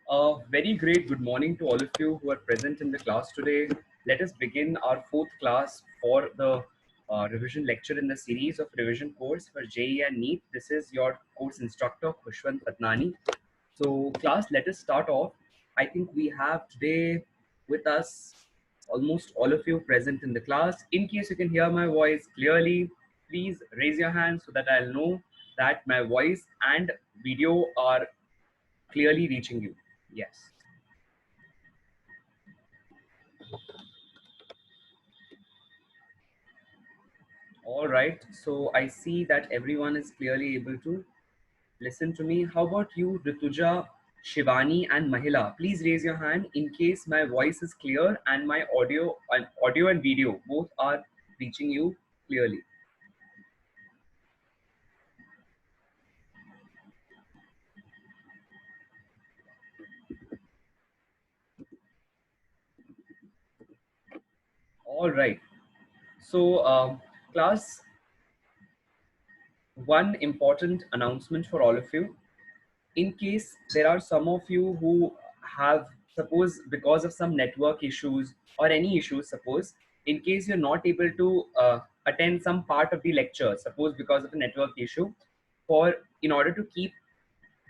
A very great good morning to all of you who are present in the class today. Let us begin our fourth class for the revision lecture in the series of revision course for JEE and NEET. This is your course instructor, Khushwant Fatnani. So class, let us start off. I think we have today with us almost all of you present in the class. In case you can hear my voice clearly, please raise your hand so that I'll know that my voice and video are clearly reaching you. Yes. All right. So I see that everyone is clearly able to listen to me. How about you, Rituja, Shivani, and Mahila? Please raise your hand in case my voice is clear and my audio and video both are reaching you clearly. All right. So, class, one important announcement for all of you. In case there are some of you who have, suppose because of some network issues or any issues, suppose in case you're not able to attend some part of the lecture, suppose because of a network issue, for in order to keep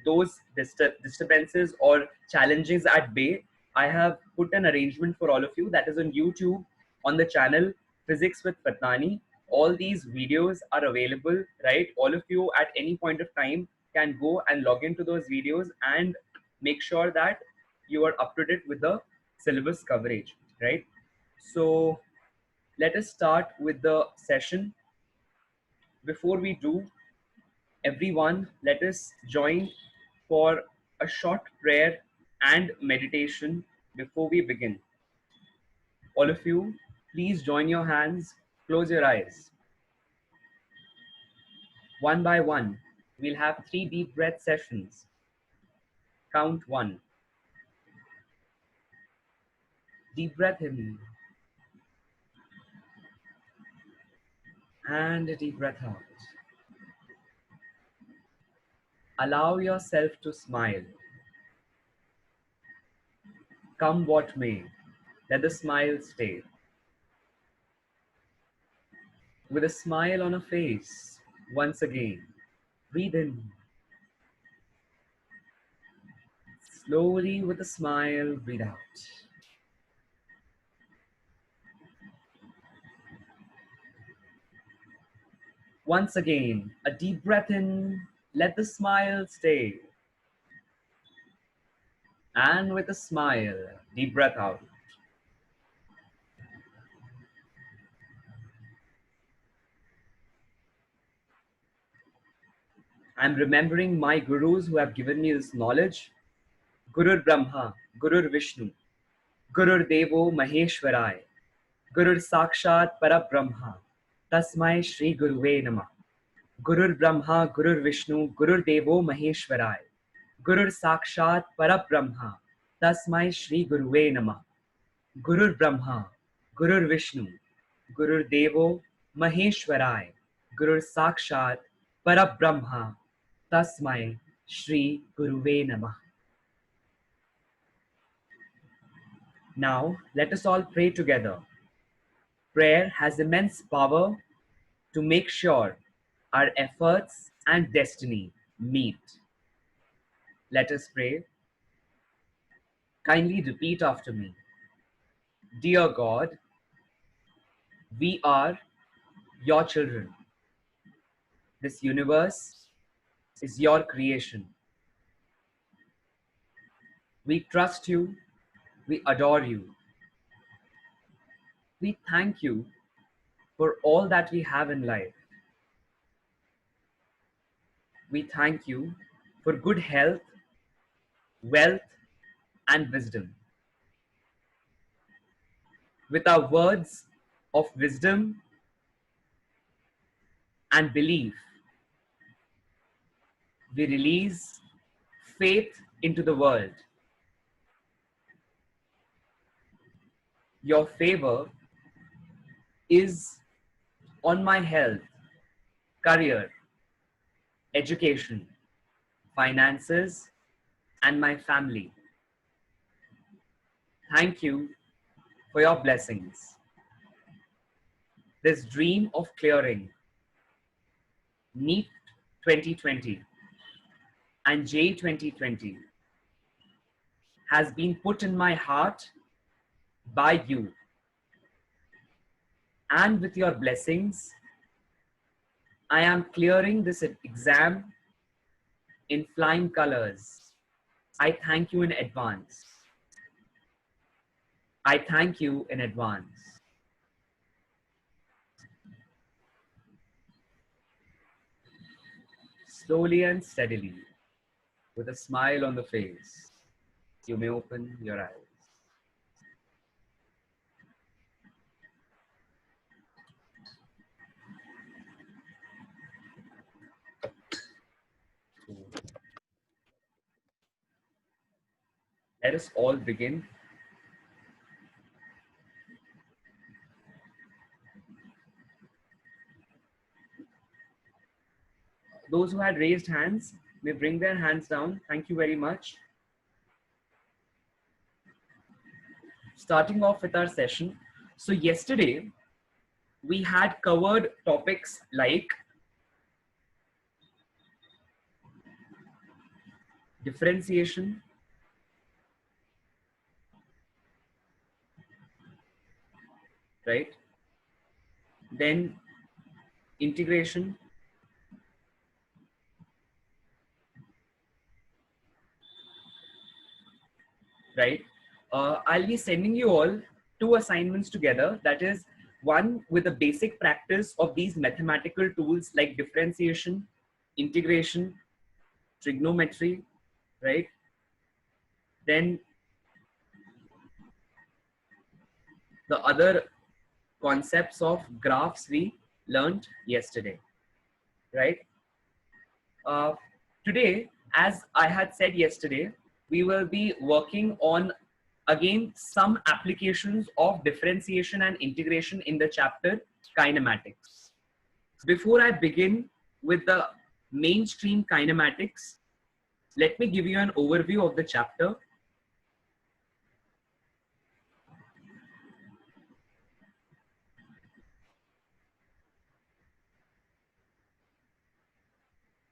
those disturbances or challenges at bay, I have put an arrangement for all of you that is on YouTube on the channel Physics with Fatnani. All these videos are available, right? All of you at any point of time can go and log into those videos and make sure that you are up to date with the syllabus coverage, right? So let us start with the session. Before we do, everyone, let us join for a short prayer and meditation before we begin. All of you, please join your hands, close your eyes. One by one, we'll have 3 deep breath sessions. Count 1. Deep breath in and a deep breath out. Allow yourself to smile. Come what may, let the smile stay. With a smile on a face, once again, breathe in. Slowly with a smile, breathe out. Once again, a deep breath in, let the smile stay. And with a smile, deep breath out. I'm remembering my gurus who have given me this knowledge. Gurur Brahma, Gurur Vishnu, Gurur Devo Maheshwarai, Gurur Sakshat Parabrahma, Tasmai Shri Guruve Namah. Gurur Brahma, Gurur Vishnu, Gurur Devo Maheshwarai, Gurur Sakshat Parabrahma, Tasmai Shri Guruve Namah. Gurur Brahma, Gurur Vishnu, Gurur Devo Maheshwarai, Gurur Sakshat Parabrahma, Tasmai Shri Guruve Namah. Now let us all pray together. Prayer has immense power to make sure our efforts and destiny meet. Let us pray. Kindly repeat after me. Dear God, we are your children. This universe is your creation. We trust you. We adore you. We thank you for all that we have in life. We thank you for good health, wealth, and wisdom. With our words of wisdom and belief, we release faith into the world. Your favor is on my health, career, education, finances, and my family. Thank you for your blessings. This dream of clearing NEET 2020 and JEE 2020 has been put in my heart by you. And with your blessings, I am clearing this exam in flying colors. I thank you in advance. I thank you in advance. Slowly and steadily, with a smile on the face, you may open your eyes. Let us all begin. Those who had raised hands may bring their hands down. Thank you very much. Starting off with our session. So yesterday, we had covered topics like differentiation, right? Then integration, right? I'll be sending you all two assignments together. That is one with a basic practice of these mathematical tools like differentiation, integration, trigonometry, right? Then the other concepts of graphs we learned yesterday, right? Today, as I had said yesterday, we will be working on again some applications of differentiation and integration in the chapter kinematics. Before I begin with the mainstream kinematics, let me give you an overview of the chapter.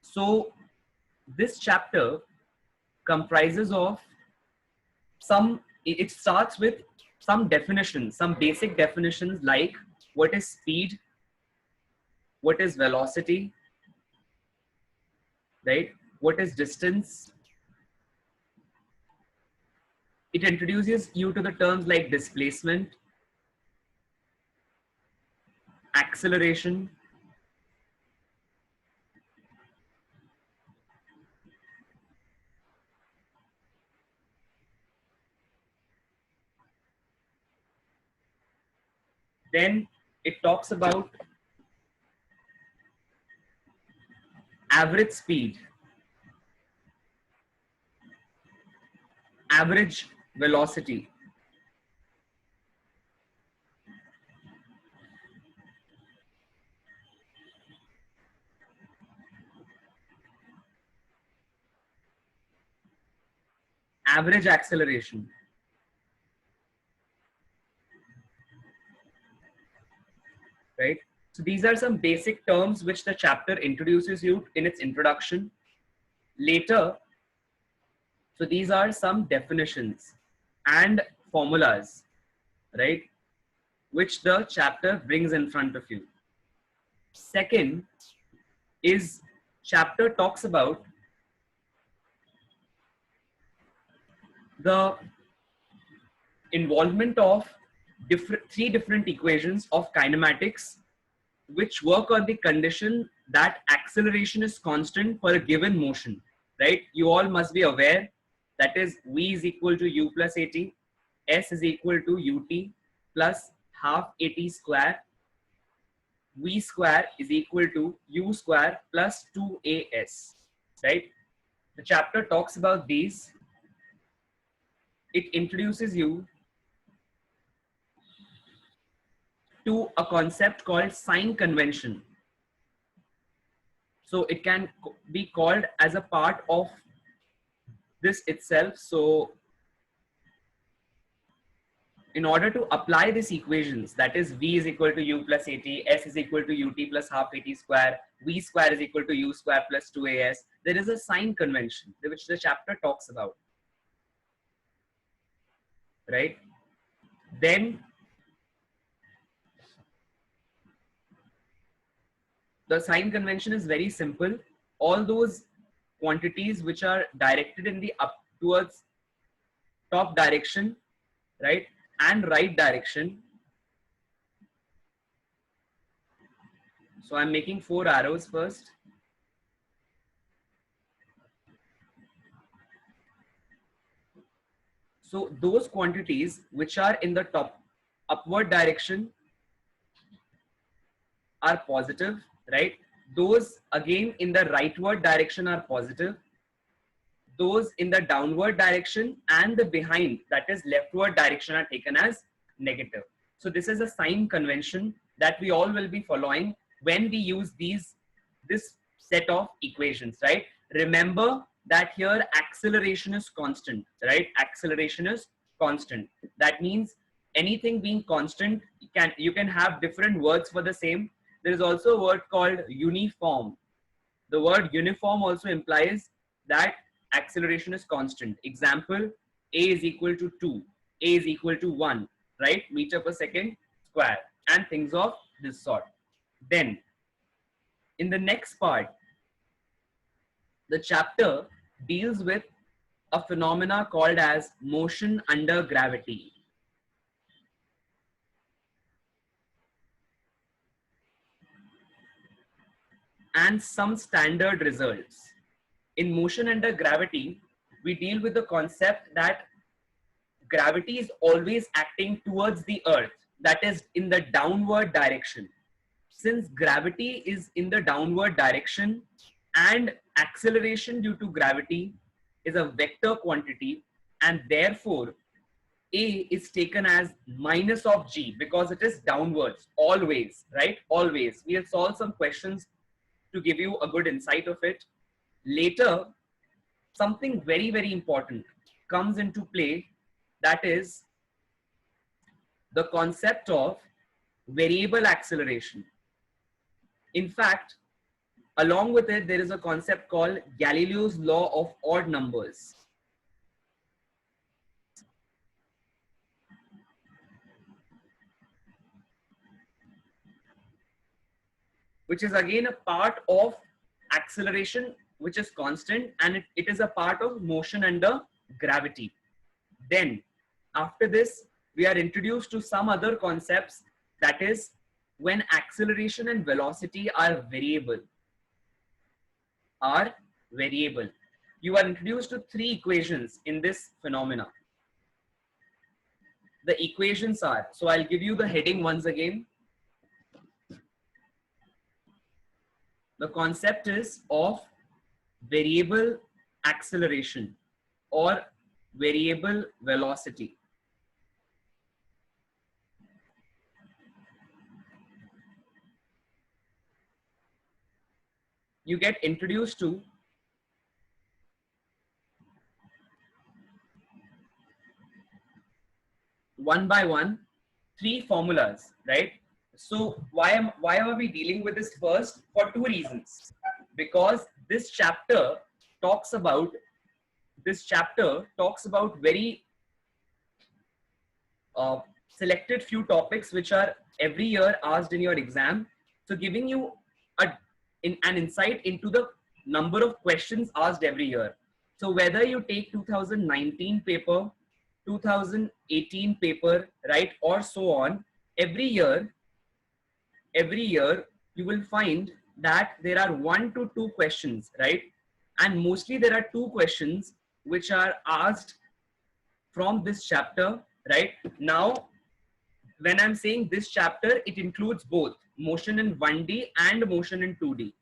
So this chapter comprises of it starts with some definitions, some basic definitions like what is speed, what is velocity, right? What is distance? It introduces you to the terms like displacement, acceleration, then it talks about average speed, average velocity, average acceleration, right? So these are some basic terms which the chapter introduces you in its introduction. Later, so these are some definitions and formulas, right? Which the chapter brings in front of you. Second is chapter talks about the involvement of three different equations of kinematics which work on the condition that acceleration is constant for a given motion, right? You all must be aware that is v is equal to u plus at, s is equal to ut plus half at square, v square is equal to u square plus 2as, right? The chapter talks about these. It introduces you to a concept called sign convention. So it can be called as a part of this itself. So in order to apply these equations, that is v is equal to u plus at, s is equal to ut plus half at square, v square is equal to u square plus 2as, there is a sign convention which the chapter talks about, right? Then the sign convention is very simple. All those quantities which are directed in the up towards top direction, right, and right direction. So I'm making 4 arrows first. So those quantities which are in the top upward direction are positive, right? Those again in the rightward direction are positive. Those in the downward direction and the behind, that is leftward direction, are taken as negative. So this is a sign convention that we all will be following when we use this set of equations, right? Remember that here acceleration is constant, right? Acceleration is constant. That means anything being constant, you can have different words for the same. There is also a word called uniform. The word uniform also implies that acceleration is constant. Example, a is equal to 2, a is equal to 1, right? Meter per second square, and things of this sort. Then in the next part, the chapter deals with a phenomena called as motion under gravity. And some standard results. In motion under gravity, we deal with the concept that gravity is always acting towards the earth, that is in the downward direction. Since gravity is in the downward direction and acceleration due to gravity is a vector quantity, and therefore a is taken as minus of g because it is downwards always, right? Always. We have solved some questions to give you a good insight of it. Later, something very, very important comes into play, that is the concept of variable acceleration. In fact, along with it, there is a concept called Galileo's law of odd numbers. Which is again a part of acceleration, which is constant, and it is a part of motion under gravity. Then after this, we are introduced to some other concepts, that is when acceleration and velocity are variable. You are introduced to 3 equations in this phenomena. The equations are, so I'll give you the heading once again. The concept is of variable acceleration or variable velocity. You get introduced to one by one 3 formulas, right? So why are we dealing with this first? For 2 reasons. Because this chapter talks about very selected few topics which are every year asked in your exam. So giving you an insight into the number of questions asked every year. So whether you take 2019 paper, 2018 paper, right, or so on, every year you will find that there are 1 to 2 questions, right? And mostly there are 2 questions which are asked from this chapter, right? Now, when I'm saying this chapter, it includes both motion in 1D and motion in 2D,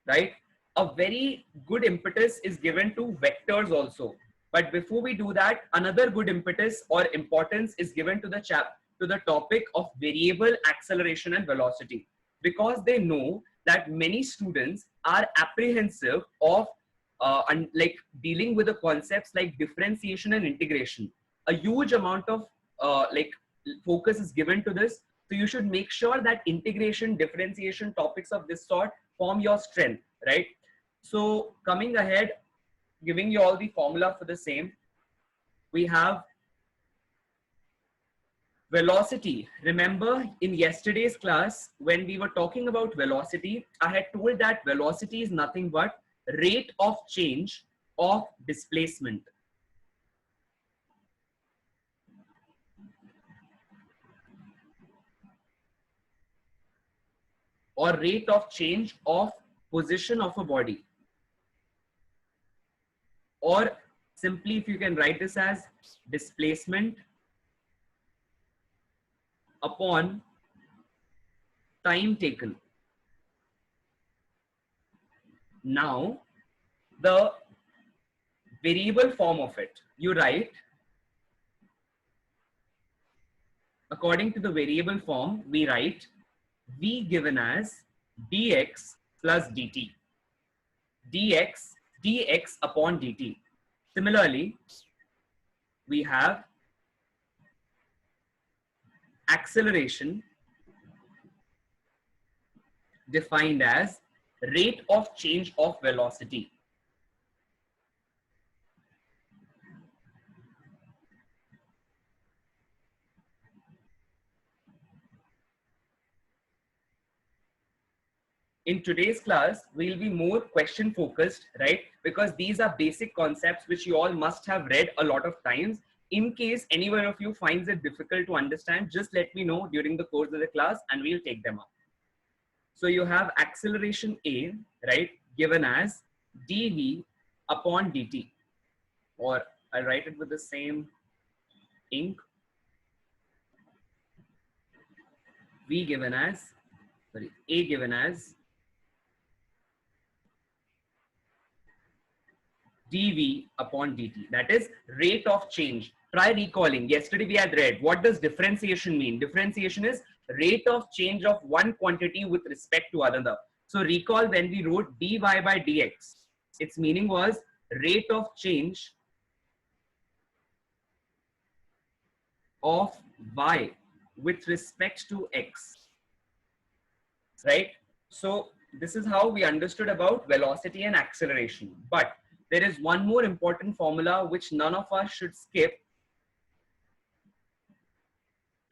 right? A very good impetus is given to vectors also. But before we do that, another good impetus or importance is given to the topic of variable acceleration and velocity, because they know that many students are apprehensive of like dealing with the concepts like differentiation and integration. a huge amount of like focus is given to this. So you should make sure that integration, differentiation topics of this sort form your strength, right? So coming ahead, giving you all the formula for the same, we have velocity. Remember in yesterday's class, when we were talking about velocity, I had told that velocity is nothing but rate of change of displacement. Or rate of change of position of a body. Or simply, if you can write this as displacement upon time taken. Now, the variable form of it, you write, according to the variable form, we write v given as dx plus dt. dx upon dt. Similarly, we have acceleration defined as rate of change of velocity. In today's class, we'll be more question focused, right? Because these are basic concepts which you all must have read a lot of times. In case any one of you finds it difficult to understand, just let me know during the course of the class and we'll take them up. So you have acceleration A, right, given as dv upon dt, or I'll write it with the same ink, v given as, sorry, A given as dv upon dt, that is rate of change. Try recalling. Yesterday we had read, what does differentiation mean? Differentiation is rate of change of one quantity with respect to another. So recall when we wrote dy by dx, its meaning was rate of change of y with respect to x, right? So this is how we understood about velocity and acceleration. But there is one more important formula which none of us should skip,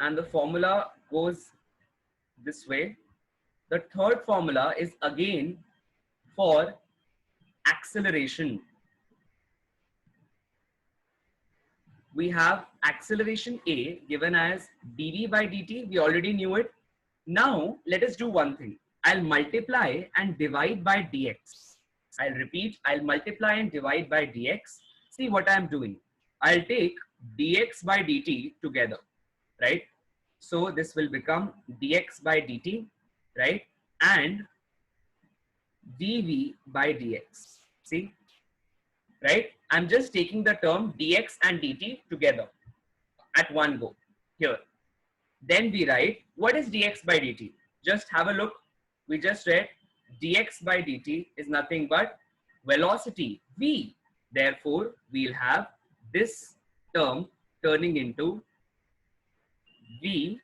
and the formula goes this way. The third formula is again for acceleration. We have acceleration A given as dv by dt. We already knew it. Now let us do one thing. I'll multiply and divide by dx. I'll repeat, I'll multiply and divide by dx. See what I'm doing. I'll take dx by dt together, right? So this will become dx by dt, right? And dv by dx. See, right? I'm just taking the term dx and dt together at one go here. Then we write, what is dx by dt? Just have a look. We just read dx by dt is nothing but velocity v. Therefore, we'll have this term turning into v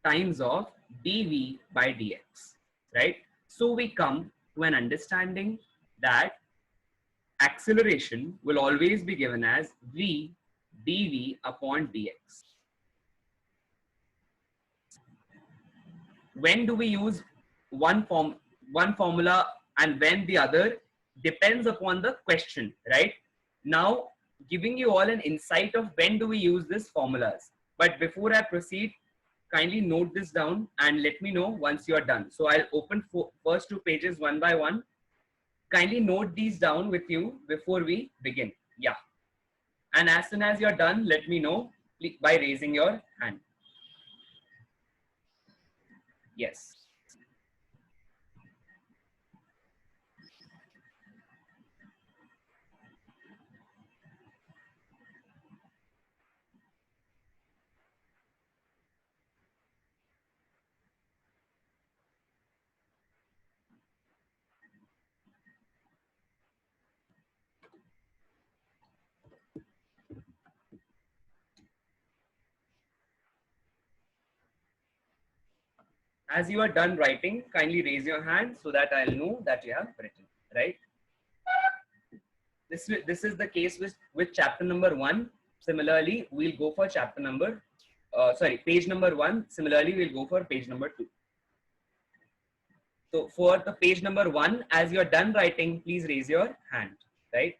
times of dv by dx, right? So we come to an understanding that acceleration will always be given as v dv upon dx. When do we use one formula and when the other depends upon the question, right? Now giving you all an insight of when do we use these formulas. But before I proceed, kindly note this down and let me know once you are done. So I'll open first two pages one by one. Kindly note these down with you before we begin. Yeah. And as soon as you're done, let me know by raising your hand. Yes. As you are done writing, kindly raise your hand so that I'll know that you have written, right? This is the case with chapter number 1. Similarly, we'll go for chapter number, page number 1. Similarly, we'll go for page number 2. So for the page number 1, as you're done writing, please raise your hand, right?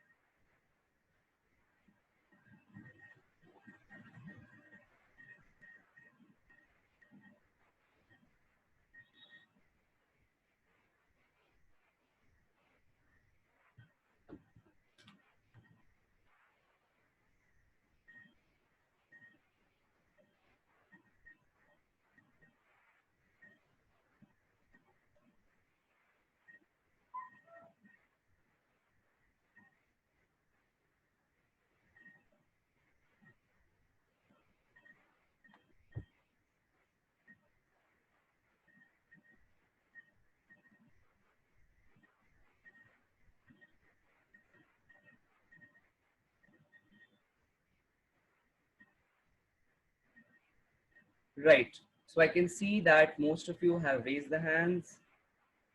Right. So I can see that most of you have raised the hands.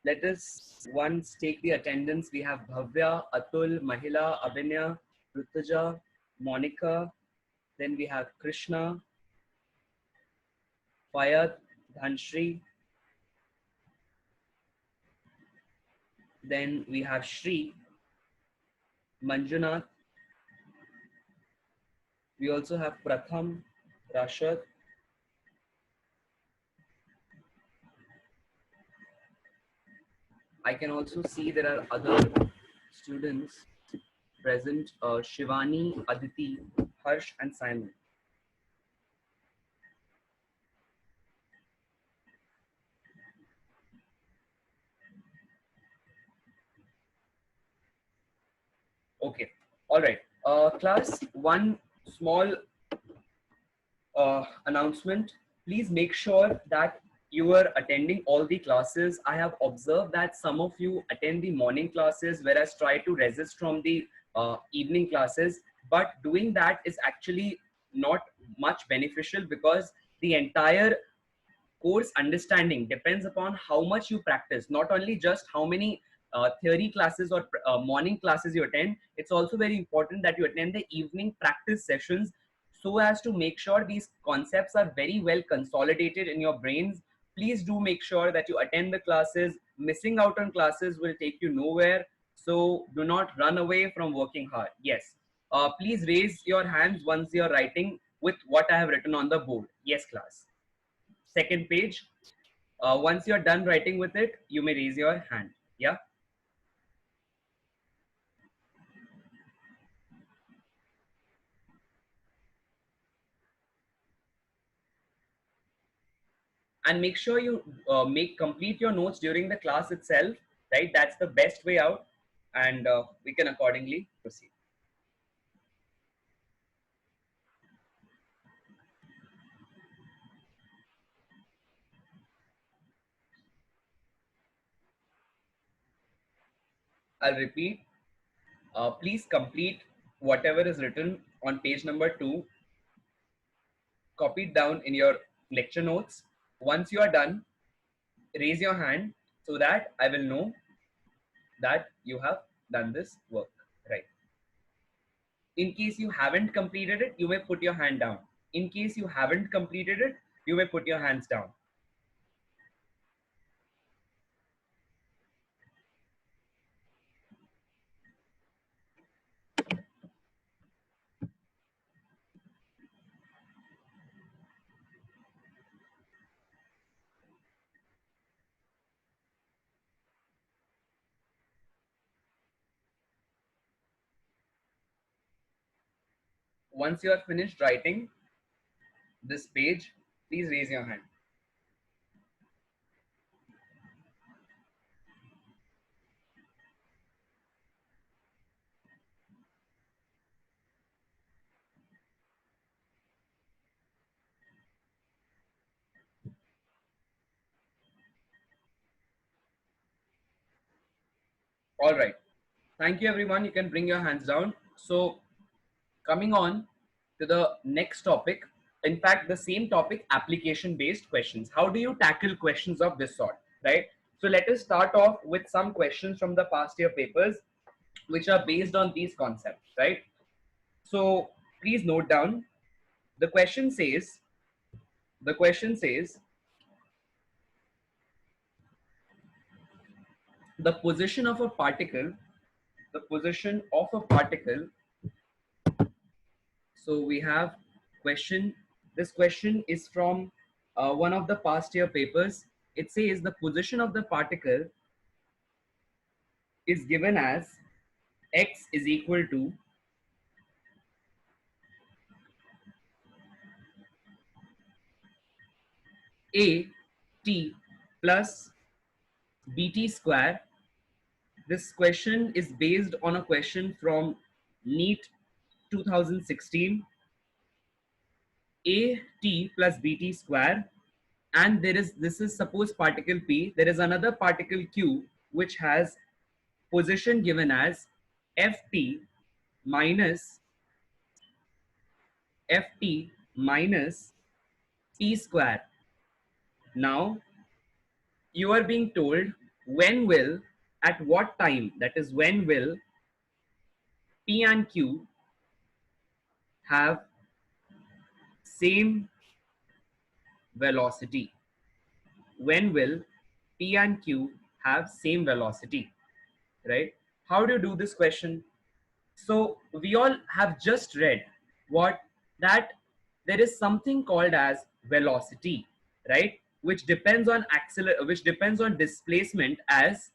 Let us once take the attendance. We have Bhavya, Atul, Mahila, Abhinya, Rutuja, Monica. Then we have Krishna, Fayad, Dhanshri. Then we have Shri, Manjunath. We also have Pratham, Rashad. I can also see there are other students present, Shivani, Aditi, Harsh and Simon. Okay, all right. Class, one small announcement. Please make sure that you are attending all the classes. I have observed that some of you attend the morning classes, whereas try to resist from the evening classes. But doing that is actually not much beneficial, because the entire course understanding depends upon how much you practice, not only just how many theory classes or morning classes you attend. It's also very important that you attend the evening practice sessions, so as to make sure these concepts are very well consolidated in your brains. Please do make sure that you attend the classes. Missing out on classes will take you nowhere, so do not run away from working hard. Yes, please raise your hands once you're writing with what I have written on the board. Yes, class. Second page. Once you're done writing with it, you may raise your hand. Yeah. And make sure you make complete your notes during the class itself, right? That's the best way out, and we can accordingly proceed. I'll repeat. Please complete whatever is written on page number 2. Copy it down in your lecture notes. Once you are done, raise your hand so that I will know that you have done this work, right? In case you haven't completed it, you may put your hand down. In case you haven't completed it, you may put your hands down. Once you are finished writing this page, please raise your hand. All right. Thank you, everyone. You can bring your hands down. So, coming on to the next topic, in fact the same topic, application based questions. How do you tackle questions of this sort, right? So let us start off with some questions from the past year papers which are based on these concepts, right? So please note down. The question says, the question says the position of a particle, the position of a particle. So we have question. This question is from one of the past year papers. It says the position of the particle is given as x is equal to a t plus bt square. This question is based on a question from NEET 2016. A t plus bt square, and there is, this is suppose particle p, there is another particle q which has position given as ft minus ft minus t square. Now you are being told when will, at what time, that is when will p and q have same velocity. When will p and q have same velocity, right? How do you do this question? So we all have just read what, that there is something called as velocity, right? Which depends on which depends on displacement as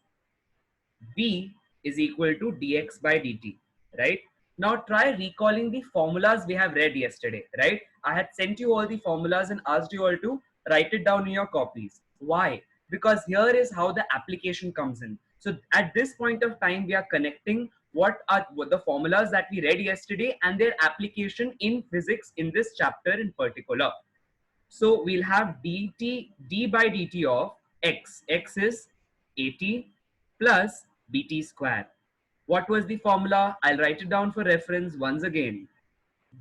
v is equal to dx by dt, right? Now try recalling the formulas we have read yesterday, right? I had sent you all the formulas and asked you all to write it down in your copies. Why? Because here is how the application comes in. So at this point of time, we are connecting what the formulas that we read yesterday and their application in physics in this chapter in particular. So we'll have d by dt of x is at plus bt square. What was the formula? I'll write it down for reference once again.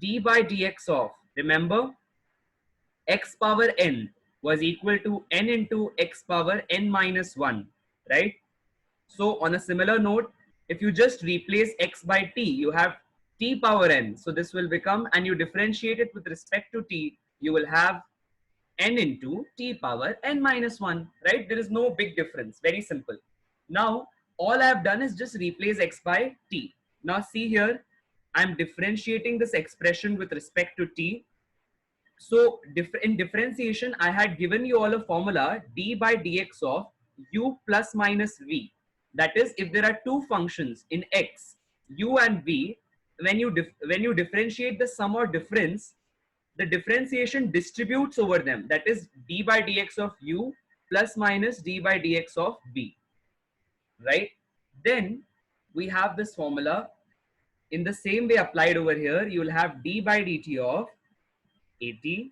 D by dx of, remember, x power n was equal to n into x power n minus 1, right? So on a similar note, if you just replace x by t, you have t power n. So this will become, and you differentiate it with respect to t, you will have n into t power n minus 1, right? There is no big difference, very simple. Now, all I have done is just replace x by t. Now see here, I'm differentiating this expression with respect to t. So in differentiation, I had given you all a formula d by dx of u plus minus v. That is, if there are two functions in x, u and v, when you differentiate the sum or difference, the differentiation distributes over them. That is d by dx of u plus minus d by dx of v, right? Then we have this formula in the same way applied over here. You will have d by dt of at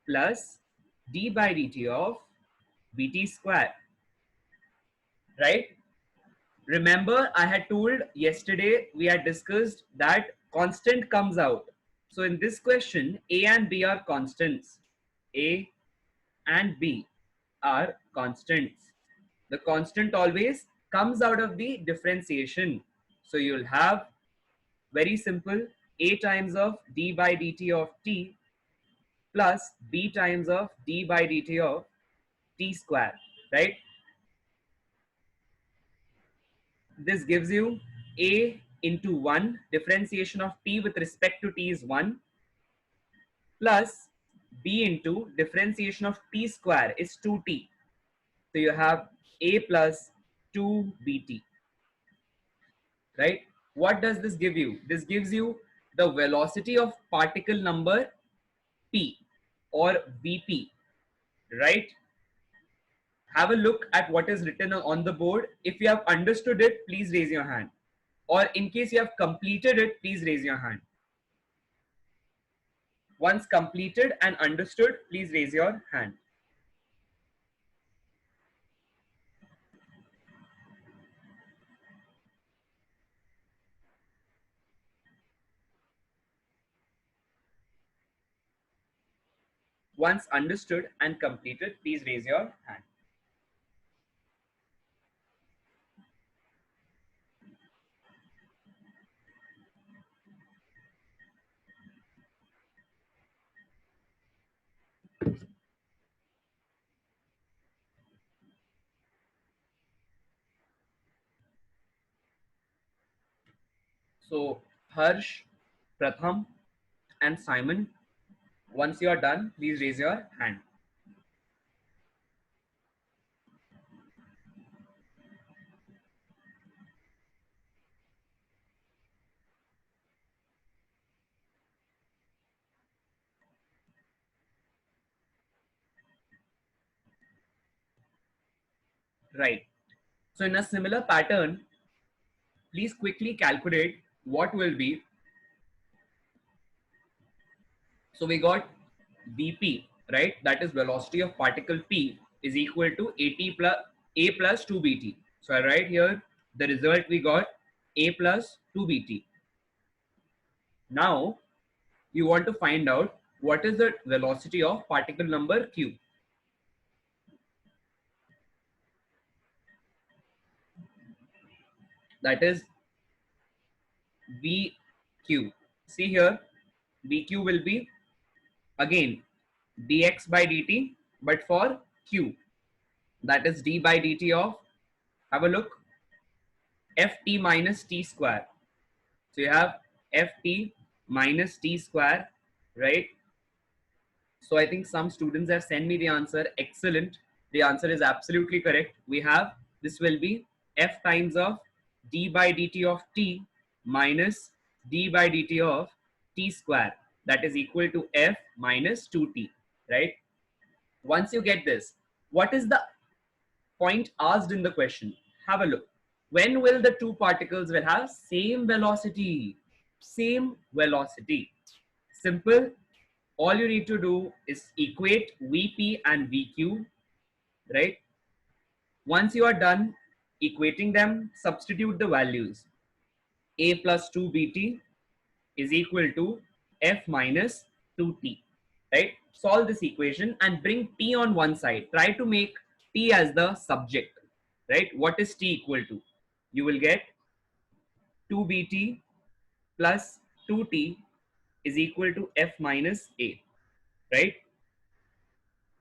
plus d by dt of bt square, right? Remember, I had told yesterday, we had discussed that constant comes out. So in this question, a and b are constants. A and b are constants. The constant always comes out of the differentiation. So you'll have, very simple, a times of d by dt of t plus b times of d by dt of t square, right? This gives you a into 1, differentiation of t with respect to t is 1, plus b into differentiation of t square is 2t. So you have a plus 2bt, right? What does this give you? This gives you the velocity of particle number p or vp, right? Have a look at what is written on the board. If you have understood it, please raise your hand. Or in case you have completed it, please raise your hand. Once completed and understood, please raise your hand. Once understood and completed, please raise your hand. So Harsh, Pratham and Simon, once you are done, please raise your hand. Right. So in a similar pattern, please quickly calculate what will be. So we got Vp, right? That is velocity of particle P is equal to AT plus A plus 2bt. So I write here the result we got A plus 2bt. Now you want to find out what is the velocity of particle number Q. That is Vq. See here, Vq will be again dx by dt, but for Q, that is d by dt of, have a look, ft minus t square. So you have ft minus t square, right? So I think some students have sent me the answer. Excellent. The answer is absolutely correct. We have, this will be f times of d by dt of t minus d by dt of t square. That is equal to f minus 2t, right? Once you get this, what is the point asked in the question? Have a look. When will the two particles will have same velocity? Same velocity. Simple. All you need to do is equate Vp and Vq, right? Once you are done equating them, substitute the values. A plus 2bt is equal to f minus 2t, right? Solve this equation and bring t on one side. Try to make t as the subject, right? What is t equal to? You will get 2bt plus 2t is equal to f minus a, right?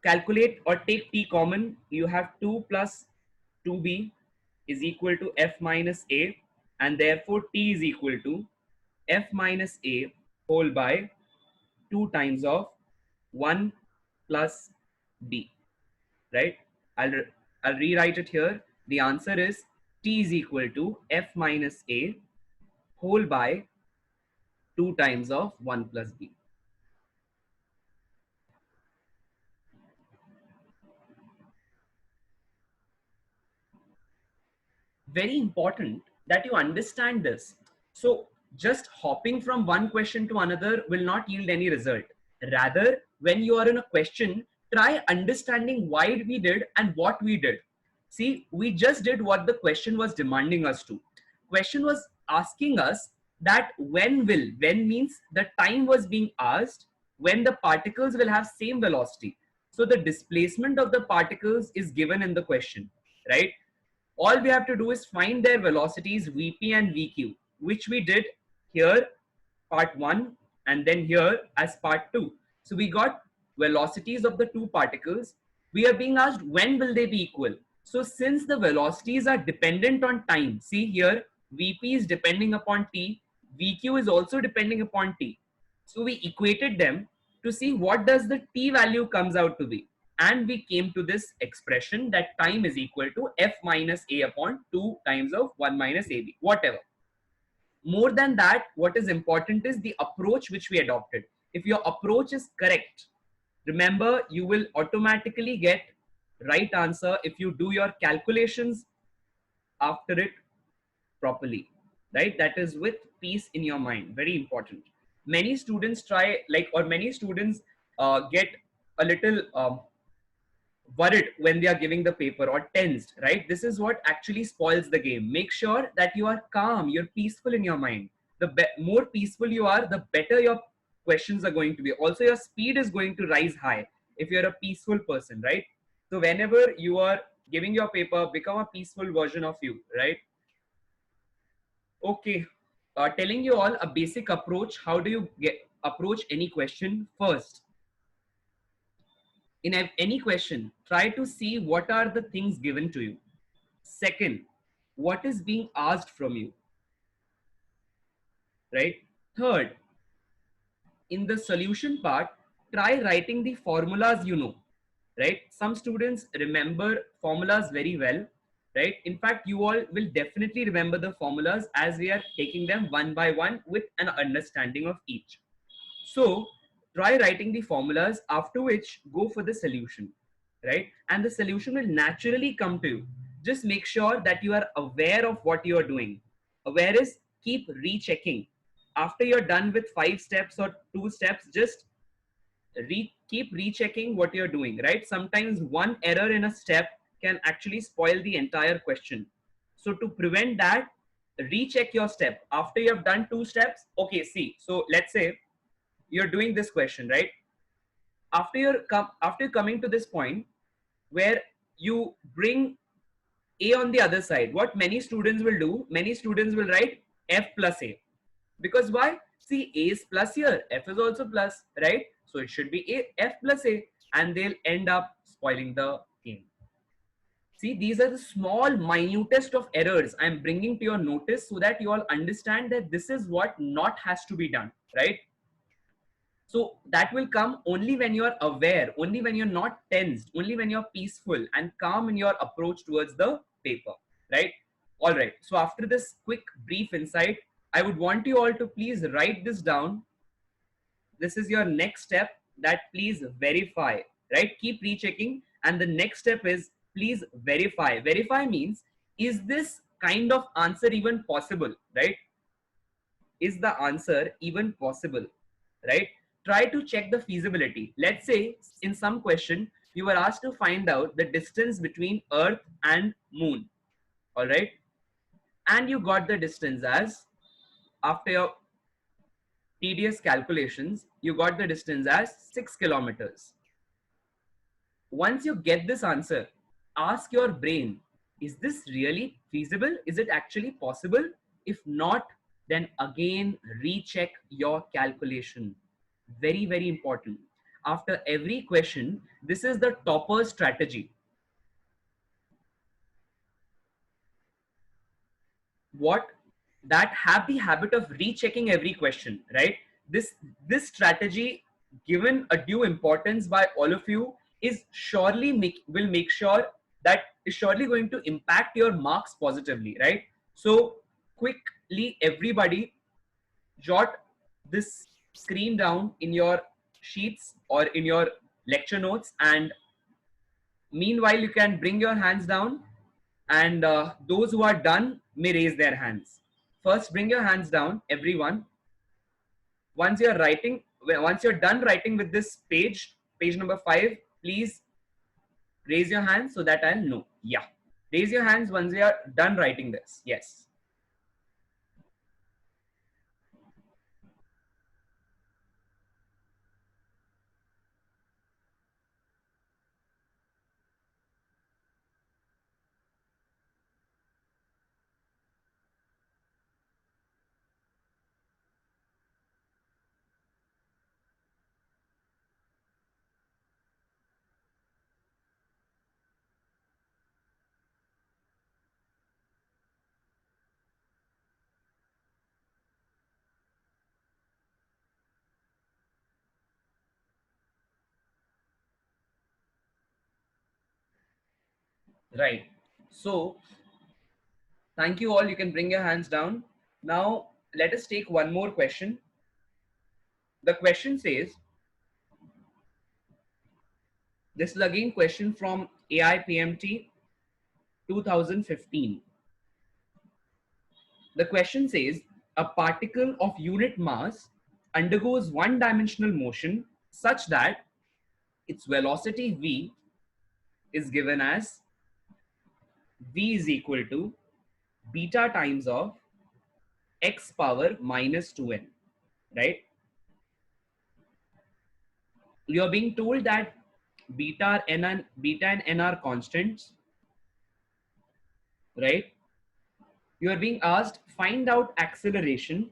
Calculate or take t common. You have 2 plus 2b is equal to f minus a, and therefore t is equal to f minus a whole by 2 times of 1 plus b, right? I'll, I'll rewrite it here. The answer is t is equal to f minus a whole by 2 times of 1 plus b. Very important that you understand this. So just hopping from one question to another will not yield any result. Rather, when you are in a question, try understanding why we did and what we did. See, we just did what the question was demanding us to. Question was asking us that when means the time was being asked when the particles will have same velocity. So the displacement of the particles is given in the question, right? All we have to do is find their velocities Vp and Vq, which we did here part 1 and then here as part 2. So we got velocities of the two particles. We are being asked when will they be equal. So since the velocities are dependent on time, see here Vp is depending upon t, Vq is also depending upon t. So we equated them to see what does the t value comes out to be. And we came to this expression that time is equal to f minus a upon 2 times of 1 minus ab, whatever. More than that, what is important is the approach which we adopted. If your approach is correct, remember you will automatically get right answer if you do your calculations after it properly, right? That is with peace in your mind. Very important. Many students try like, or many students get a little worried when they are giving the paper or tensed, right? This is what actually spoils the game. Make sure that you are calm, you're peaceful in your mind. The more peaceful you are, the better your questions are going to be. Also, your speed is going to rise high. if you're a peaceful person, right? So whenever you are giving your paper, become a peaceful version of you, right? Okay, telling you all a basic approach. How do you approach any question? First, in any question, try to see what are the things given to you. Second, what is being asked from you, right? Third, in the solution part, try writing the formulas you know, right? Some students remember formulas very well, right? In fact, you all will definitely remember the formulas as we are taking them one by one with an understanding of each. So try writing the formulas, after which go for the solution, right? And the solution will naturally come to you. Just make sure that you are aware of what you are doing. Aware is keep rechecking. After you're done with 5 steps or 2 steps, just keep rechecking what you're doing, right? Sometimes one error in a step can actually spoil the entire question. So to prevent that, recheck your step. After you have done 2 steps, okay, see, so let's say you're doing this question, right? After coming to this point where you bring a on the other side, what many students will do, many students will write f plus a. Because why? See, a is plus here, f is also plus, right? So it should be a f plus a, and they'll end up spoiling the game. See, these are the small minutest of errors I'm bringing to your notice so that you all understand that this is what not has to be done, right? So that will come only when you're aware, only when you're not tensed, only when you're peaceful and calm in your approach towards the paper, right? All right. So after this quick brief insight, I would want you all to please write this down. This is your next step, that please verify, right? Keep rechecking. And the next step is please verify. Verify means, is this kind of answer even possible, right? Is the answer even possible, right? Try to check the feasibility. Let's say in some question you were asked to find out the distance between earth and moon, all right? And you got the distance as, after your tedious calculations, you got the distance as 6 kilometers. Once you get this answer, ask your brain, is this really feasible? Is it actually possible? If not, then again recheck your calculation. Very, very important. After every question, this is the topper strategy. What? That have the habit of rechecking every question, right? This strategy, given a due importance by all of you, is surely will make sure that is surely going to impact your marks positively, right? So quickly, everybody, jot this screen down in your sheets or in your lecture notes, and meanwhile you can bring your hands down, and those who are done may raise their hands. First, bring your hands down, everyone. Once you're writing, once you're done writing with this page, page number 5, please raise your hands so that I'll know. Yeah. Raise your hands once you are done writing this. Yes. Right. So thank you all. You can bring your hands down. Now let us take one more question. The question says, this is again question from AIPMT 2015. The question says, a particle of unit mass undergoes one-dimensional motion such that its velocity v is given as v is equal to beta times of x power minus 2n, right? You're being told that beta and n are constants, right? You are being asked find out acceleration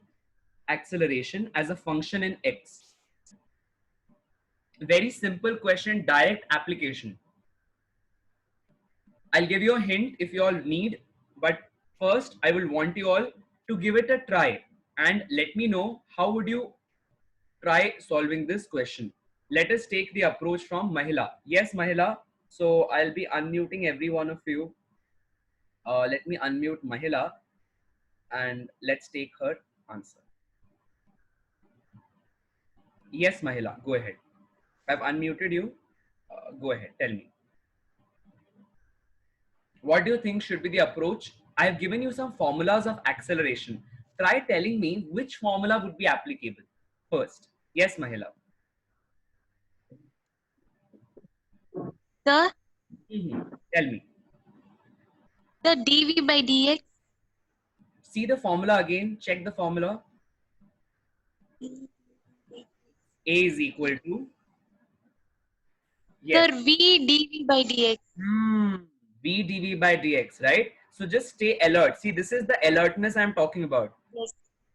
as a function in x. Very simple question, direct application. I'll give you a hint if you all need, but first I will want you all to give it a try and let me know how would you try solving this question. Let us take the approach from Mahila. Yes, Mahila. So I'll be unmuting every one of you. Let me unmute Mahila and let's take her answer. Yes, Mahila, go ahead. I've unmuted you. Go ahead, tell me. What do you think should be the approach? I have given you some formulas of acceleration. Try telling me which formula would be applicable first. Yes, Mahila. Sir, Tell me. the dv by dx. See the formula again. Check the formula. A is equal to. Yes. Sir, v dv by dx. V dv by dx, right? So just stay alert. See, this is the alertness I'm talking about. Yes.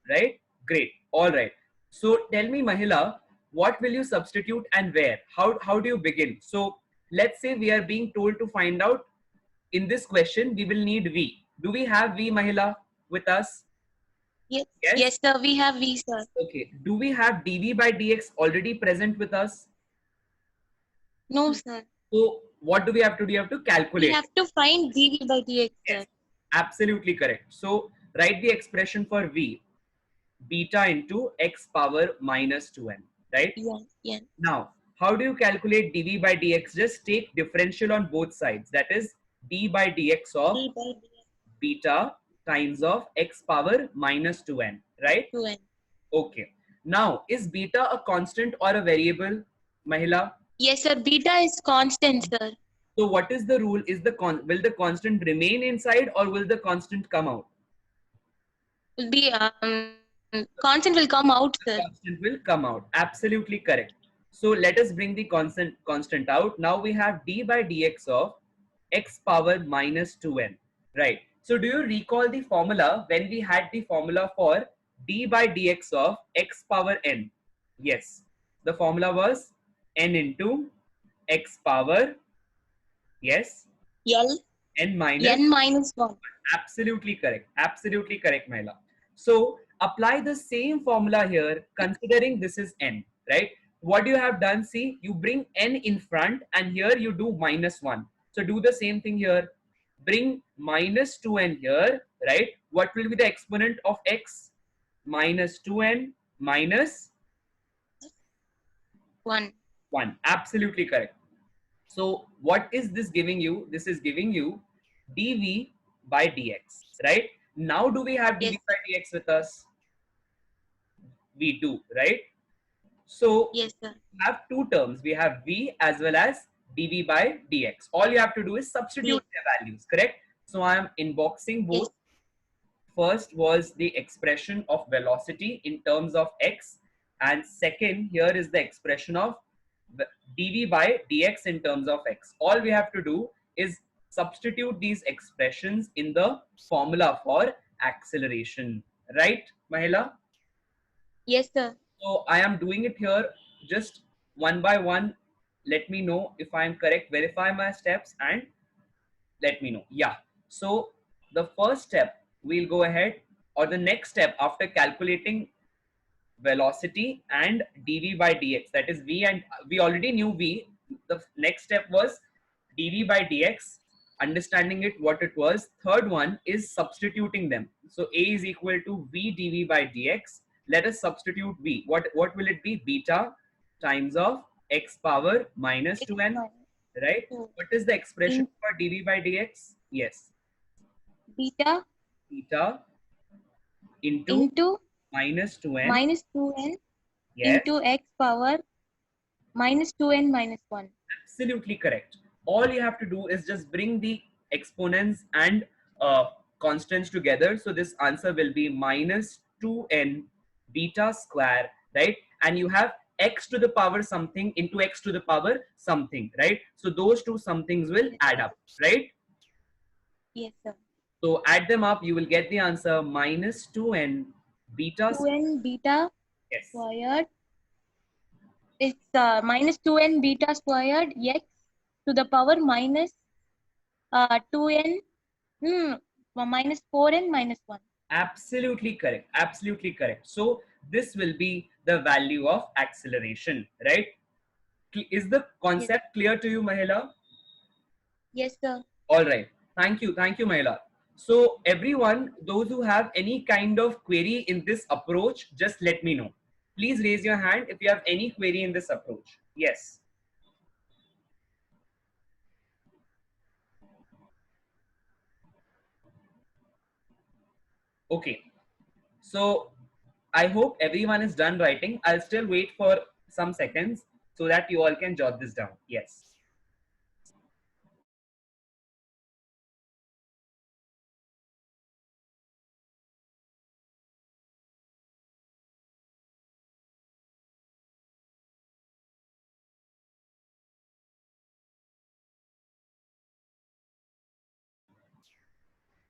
Right? Great. All right. So tell me, Mahila, what will you substitute and where? How do you begin? So let's say we are being told to find out in this question, we will need V. Do we have V, Mahila, with us? Yes. Yes? Yes, sir. We have v, sir. Okay. Do we have dv by dx already present with us? No, sir. So what do we have to do? We have to calculate. We have to find dv by dx, sir. Yes, absolutely correct. So write the expression for V, beta into x power minus 2n, right? Yeah, yeah. Now, how do you calculate dv by dx? Just take differential on both sides. That is d by dx of d by dx. Beta times of x power minus 2n, right? 2n. Okay. Now, is beta a constant or a variable, Mahila? Yes, sir. Beta is constant, sir. So what is the rule? Will the constant remain inside or will the constant come out? Will be constant will come out, sir. Constant will come out. Absolutely correct. So let us bring the constant out. Now we have d by dx of x power minus 2n. Right. So do you recall the formula when we had the formula for d by dx of x power n? Yes. The formula was n into x power. Yes. L. N minus. N minus 1. Absolutely correct. Absolutely correct, Mahila. So apply the same formula here, considering this is n, right? What you have done, see, you bring n in front and here you do minus 1. So do the same thing here. Bring minus 2n here, right? What will be the exponent of x? Minus 2n minus 1. 1. Absolutely correct. So what is this giving you? This is giving you dv by dx, right? Now do we have dv Yes. by dx with us? We do, right? So Yes, sir. we have two terms. We have v as well as dv by dx. All you have to do is substitute their values, correct? So I am inboxing both. Yes. First was the expression of velocity in terms of x, and second here is the expression of dv by dx in terms of x. All we have to do is substitute these expressions in the formula for acceleration, right, Mahila? Yes, sir. So I am doing it here just one by one. Let me know if I am correct. Verify my steps and let me know. Yeah. So the first step, we'll go ahead, or the next step after calculating velocity and dv by dx, that is v, and we already knew v. The next step was dv by dx, understanding it what it was. Third one is substituting them. So a is equal to v dv by dx. Let us substitute v. What will it be? Beta times of x power minus 2n, right? What is the expression for dv by dx? Yes, Beta into minus 2n. minus 2n Yes. into x power minus 2n minus 1. Absolutely correct. All you have to do is just bring the exponents and constants together. So this answer will be minus 2n beta square, right? And you have x to the power something into x to the power something, right? So those two somethings will add up, right? Yes, sir. So add them up, you will get the answer minus 2n beta. 2n beta Yes, squared. It's minus 2n beta squared x to the power minus 2n minus 4n minus 1. absolutely correct. Absolutely correct. So this will be the value of acceleration, right? Is the Yes. concept clear to you, Mahela? Yes, sir. All right. Thank you, Mahela. So everyone, those who have any kind of query in this approach, just let me know. Please raise your hand if you have any query in this approach. Yes. Okay. So I hope everyone is done writing. I'll still wait for some seconds so that you all can jot this down. Yes.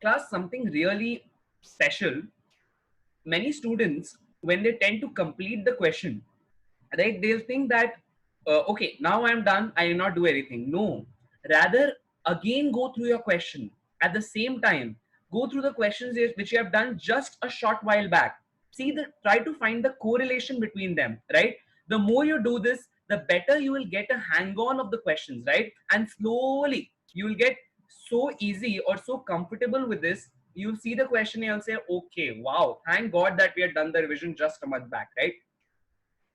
Class, something really special. Many students, when they tend to complete the question, right, they'll think that okay, now I'm done, I will not do anything. No, rather, again go through your question. At the same time, go through the questions which you have done just a short while back. See, the try to find the correlation between them, right? The more you do this, the better you will get a hang on of the questions, right? And slowly you will get so easy or so comfortable with this. You'll see the question and you'll say, okay, wow, thank God that we had done the revision just a month back, right?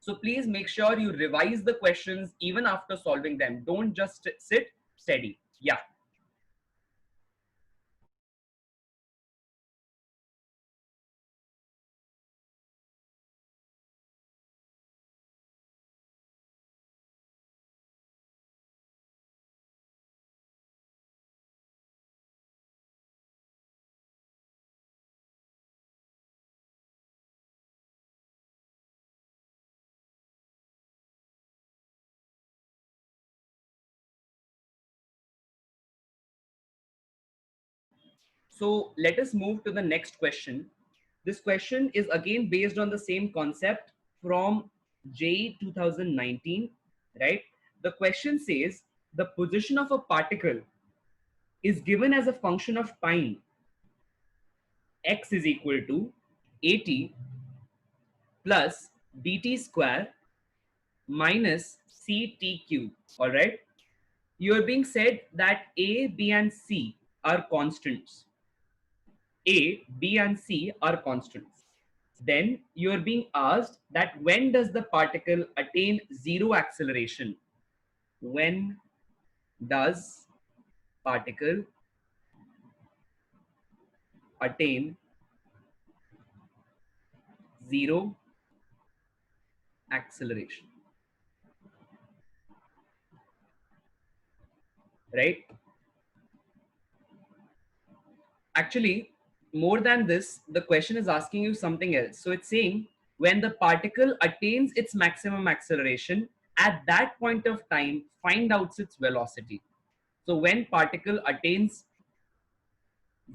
So please make sure you revise the questions even after solving them. Don't just sit steady. Yeah. So let us move to the next question. This question is again based on the same concept from JEE 2019, right? The question says the position of a particle is given as a function of time. X is equal to at plus dt square minus ct cube. All right. You are being said that A, B, and C are constants. A, B, and C are constants. Then you are being asked that when does the particle attain zero acceleration? When does particle attain zero acceleration? Right? Actually, more than this, the question is asking you something else. So it's saying when the particle attains its maximum acceleration, at that point of time, find out its velocity. So when particle attains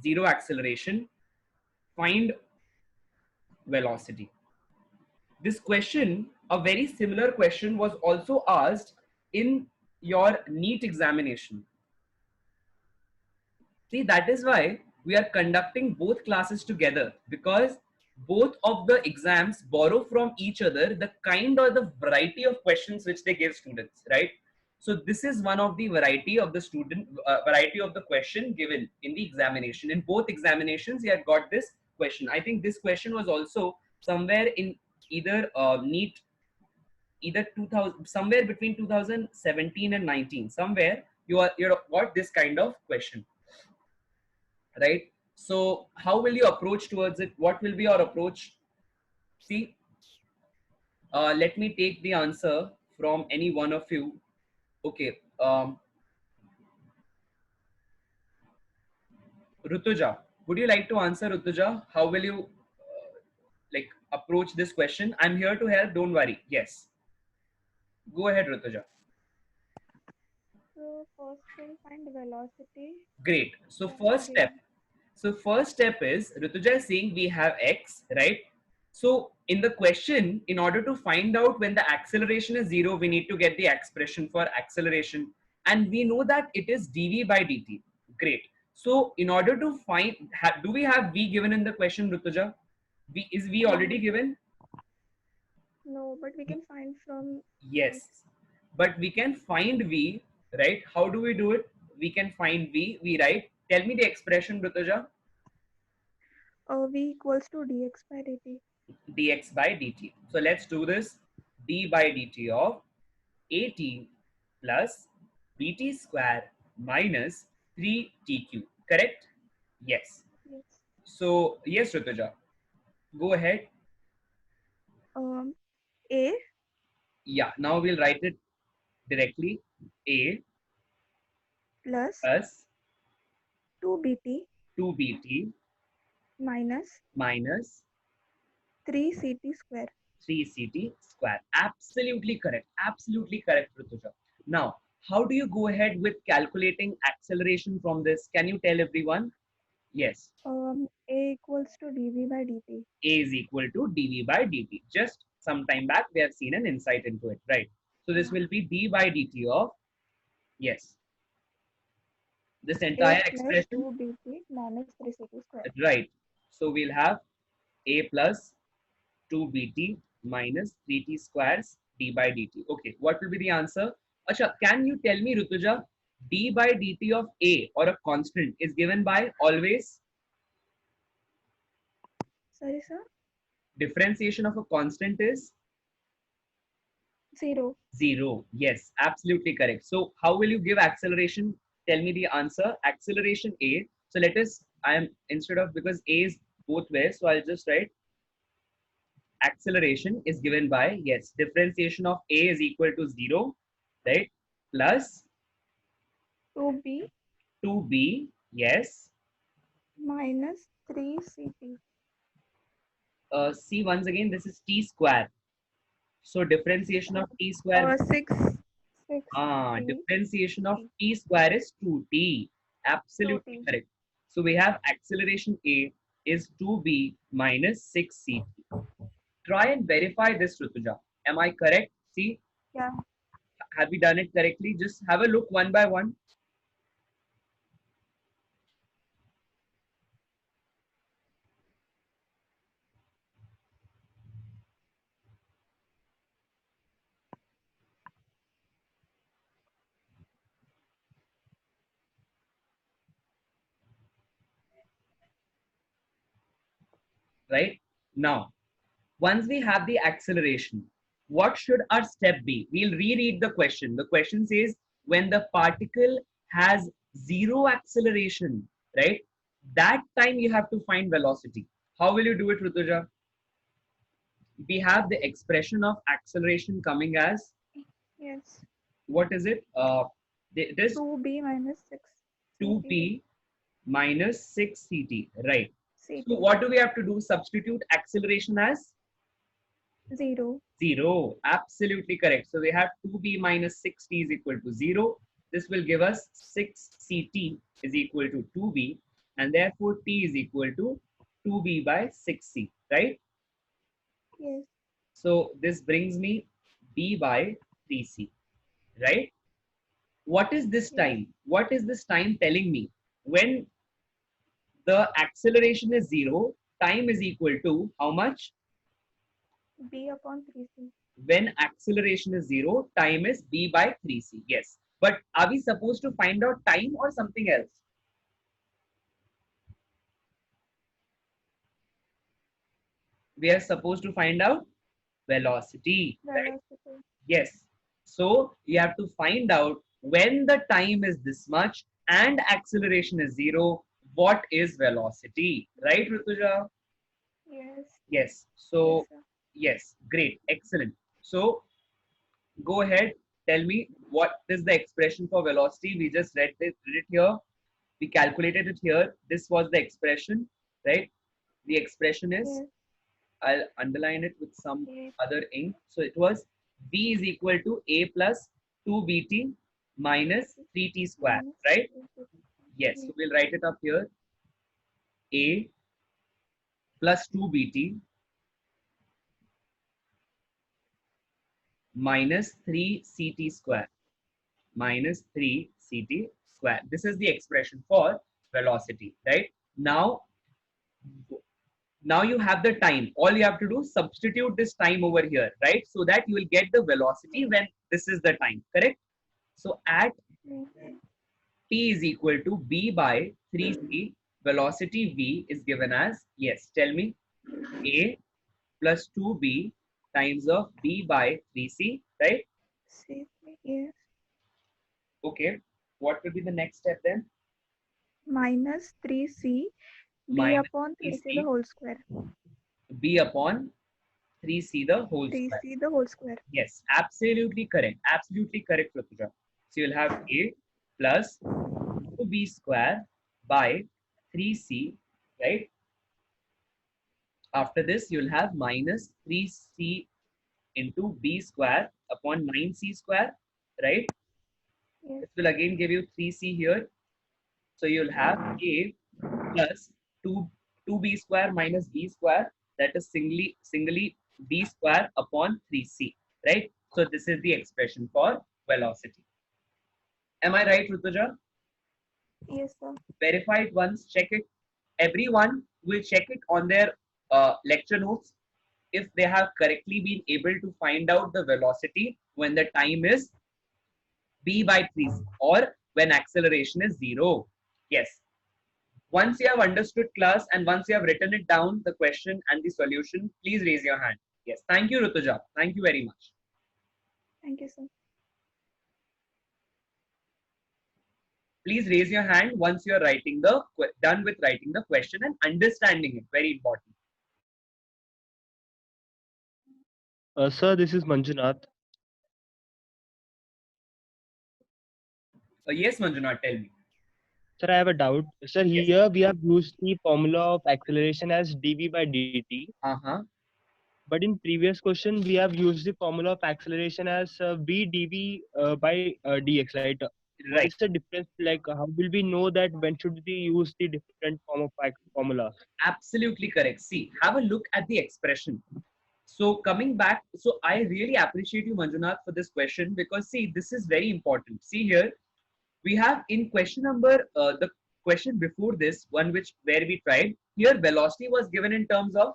zero acceleration, find velocity. This question, a very similar question, was also asked in your NEET examination. See, that is why we are conducting both classes together, because both of the exams borrow from each other the kind or the variety of questions which they give students, right? So this is one of the variety of the student variety of the question given in the examination. In both examinations, you have got this question. I think this question was also somewhere in either NEET, either 2000, somewhere between 2017 and 19, somewhere you're got this kind of question, right? So how will you approach towards it? What will be your approach? See, let me take the answer from any one of you. Okay, Rutuja, would you like to answer? Rutuja, how will you like approach this question? I'm here to help, don't worry. Yes. Go ahead, Rutuja. So first we'll find velocity. Great. So That is first step. given. So first step is Rutuja is saying we have x, right? So in the question, in order to find out when the acceleration is zero, we need to get the expression for acceleration, and we know that it is dv by dt. Great. So in order to find, do we have v given in the question, Rutuja? V is v already No, given? no, but we can find from x. Yes, but we can find v, right? How do we do it? We can find v. We write. Tell me the expression, Rutuja. V equals to dx by dt. Dx by dt. So let's do this. D by dt of at plus bt square minus 3tq. Correct? Yes. Yes. So yes, Rutuja. Go ahead. Um, A Yeah. Now we'll write it directly. A plus plus 2bt 2bt minus minus 3ct square. 3ct square. Absolutely correct. Absolutely correct, Rutuja. Now, how do you go ahead with calculating acceleration from this? Can you tell everyone? Yes. A equals to dv by dt. A is equal to dv by dt. Just some time back, we have seen an insight into it, right? So this Yeah. will be d by dt of, yes, this A entire plus expression, 2bt minus 3ct square. right? So we'll have a plus 2bt minus 3t squares d by dt. Okay, what will be the answer? Acha, can you tell me, Rutuja, d by dt of a or a constant is given by always Sorry, sir. differentiation of a constant is 0. 0. Yes, absolutely correct. So how will you give acceleration? Tell me the answer. Acceleration a. So let us, I am, instead of, because a is both ways, so I'll just write acceleration is given by, yes, differentiation of a is equal to 0, right? Plus 2b 2b, yes. minus 3ct. See, once again, this is t square. So differentiation of t square, 6t differentiation of t square is 2t. Absolutely 2t. correct. So we have acceleration a is 2b minus 6ct. Try and verify this, Rutuja. Am I correct? See, Yeah. have we done it correctly? Just have a look one by one, right? Now, once we have the acceleration, what should our step be? We'll reread the question. The question says, when the particle has zero acceleration, right? That time you have to find velocity. How will you do it, Rutuja? We have the expression of acceleration coming as, Yes. what is it? It is 2b minus 6ct 2p minus 6ct, right? So ct. what do we have to do? Substitute acceleration as 0. 0. Absolutely correct. So we have 2b minus 6t is equal to 0. This will give us 6ct is equal to 2b, and therefore t is equal to 2b by 6c, right? Yes. So this brings me b by 3c, right? What is this Yes. time? What is this time telling me? When the acceleration is 0, time is equal to how much? B upon 3c. When acceleration is 0, time is b by 3c. Yes. But are we supposed to find out time or something else? We are supposed to find out velocity, right? Velocity. Yes. So you have to find out when the time is this much and acceleration is 0, what is velocity, right, Rutuja? Yes. Yes. Yes, So sir. yes, great, excellent. So go ahead, tell me what is the expression for velocity. We just read it here. We calculated it here. This was the expression, right? The expression is, Yes. I'll underline it with some Yes. other ink. So it was V is equal to A plus 2BT minus 3T square, minus right? 3t. Yes, Yes. so we'll write it up here. A plus 2BT minus 3CT square minus 3CT square. This is the expression for velocity, right? Now you have the time. All you have to do, substitute this time over here, right? So that you will get the velocity when this is the time, correct? So at Yes. t is equal to b by 3c, velocity v is given as, yes, tell me, a plus 2b times of b by 3c, right? C. Yes. Okay. What will be the next step then? Minus 3c b Minus upon 3c the 3c whole square. b upon 3c the whole square. 3c the whole square. Yes, absolutely correct. Absolutely correct, Rituja. So you'll have a plus 2b square by 3c, right? After this, you'll have minus 3c into b square upon 9c square, right? Yes. This will again give you 3c here. So you'll have a plus 2, 2b square minus b square, that is singly b square upon 3c, right? So this is the expression for velocity. Am I right, Rutuja? Yes, sir. Verify it once, check it. Everyone will check it on their lecture notes if they have correctly been able to find out the velocity when the time is b by 3 or when acceleration is 0. Yes. Once you have understood class and once you have written it down, the question and the solution, please raise your hand. Yes. Thank you, Rutuja. Thank you very much. Thank you, sir. Please raise your hand once you are writing the done with writing the question and understanding it. Very important. Sir, this is Manjunath. Yes, Manjuna, tell me. Sir, I have a doubt. Sir, Yes. here we have used the formula of acceleration as dv by dt, Uh-huh. but in previous question we have used the formula of acceleration as v dv by dx, right? What Right. is the difference? Like, how will we know that when should we use the different form of formula? Absolutely correct. See, have a look at the expression. So coming back, so I really appreciate you, Manjunath, for this question because see, this is very important. See here, we have in question number, the question before this one, which where we tried, here velocity was given in terms of,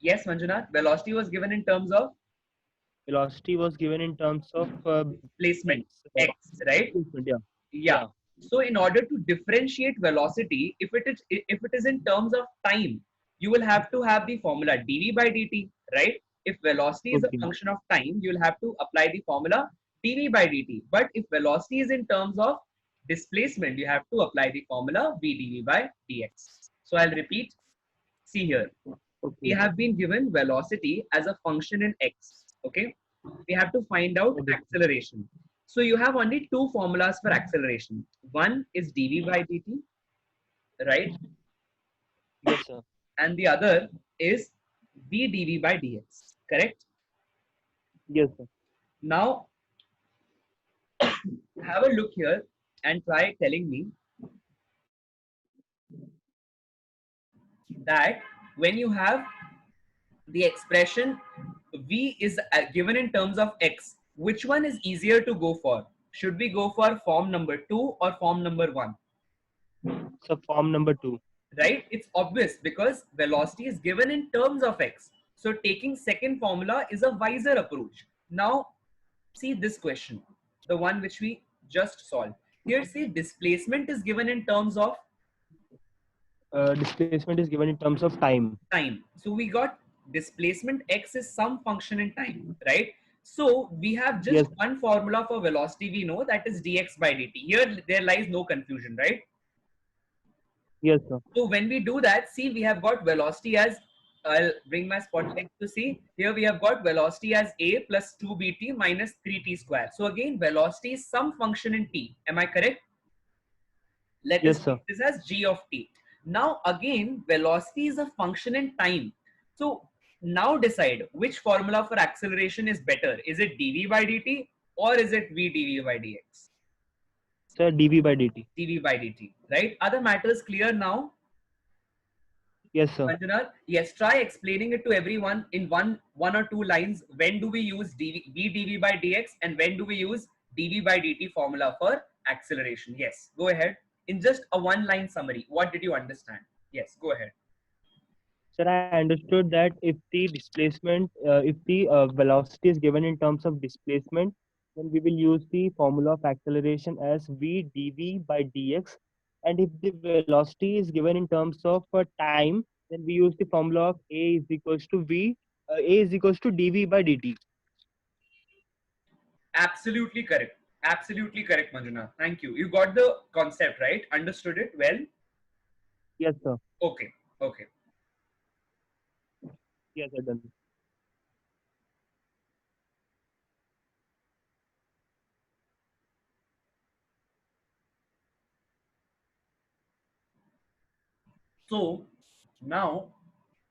yes, Manjunath, velocity was given in terms of Velocity was given in terms of displacement, x. x, right? Displacement, yeah. Yeah. Yeah. So in order to differentiate velocity, if it is in terms of time, you will have to have the formula dv by dt, right? If velocity is a Okay. function of time, you'll have to apply the formula dv by dt. But if velocity is in terms of displacement, you have to apply the formula v dv by dx. So I'll repeat. See here, we Okay. have been given velocity as a function in x. Okay, we have to find out Okay. acceleration. So you have only two formulas for acceleration. One is dv by dt, right? Yes, sir. And the other is v dv by dx, correct? Yes, sir. Now have a look here and try telling me that when you have the expression v is given in terms of x, which one is easier to go for? Should we go for form number 2 or form number 1? So form number 2. Right? It's obvious because velocity is given in terms of x. So taking second formula is a wiser approach. Now see this question, the one which we just solved. Here see displacement is given in terms of Displacement is given in terms of time. time. So we got displacement x is some function in time, right? So we have just Yes. one formula for velocity, we know, that is dx by dt. Here there lies no confusion, right? Yes, sir. So when we do that, see, we have got velocity as, I'll bring my spotlight to see. Here we have got velocity as a plus 2bt minus 3t square. So again, velocity is some function in t. Am I correct? Let us Yes, sir. take this as g of t. Now again, velocity is a function in time. So Now decide which formula for acceleration is better. Is it dv by dt or is it v dv by dx? Sir, dv by dt. dv by dt, right? Are the matters clear now? Yes, sir. Manjunath, yes, try explaining it to everyone in one or two lines. When do we use v dv by dx and when do we use dv by dt formula for acceleration? Yes, go ahead. In just a one line summary, what did you understand? Yes, go ahead. Sir, I understood that if the displacement, if the velocity is given in terms of displacement, then we will use the formula of acceleration as v dv by dx. And if the velocity is given in terms of time, then we use the formula of a is equals to a is equals to dv by dt. Absolutely correct. Absolutely correct, Manjunath. Thank you. You got the concept, right? Understood it well? Yes, sir. Okay. Okay. Yes, sir. Done. So now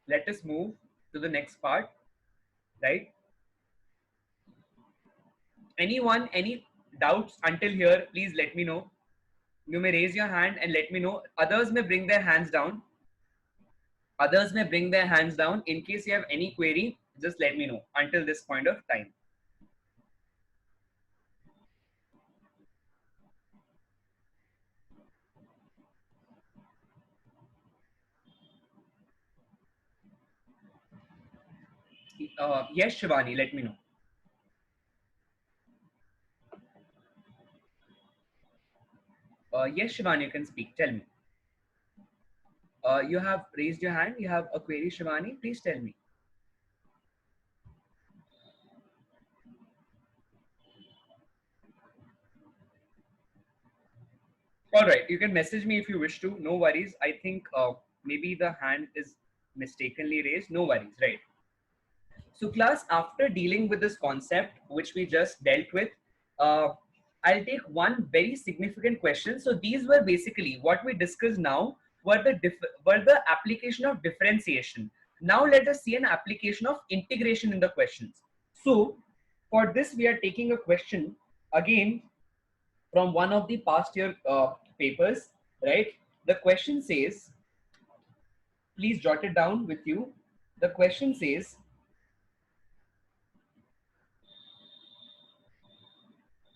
let us move to the next part, right? Anyone, any doubts until here, please let me know. You may raise your hand and let me know. Others may bring their hands down. Others may bring their hands down. In case you have any query, just let me know until this point of time. Yes, Shivani, let me know. Yes, Shivani, you can speak. Tell me. You have raised your hand. You have a query, Shivani. Please tell me. All right. You can message me if you wish to. No worries. I think maybe the hand is mistakenly raised. No worries. Right. So class, after dealing with this concept, which we just dealt with, uh, I'll take one very significant question. So these were basically what we discussed now were the application of differentiation. Now let us see an application of integration in the questions. So for this, we are taking a question again from one of the past year papers, right? The question says, please jot it down with you. The question says,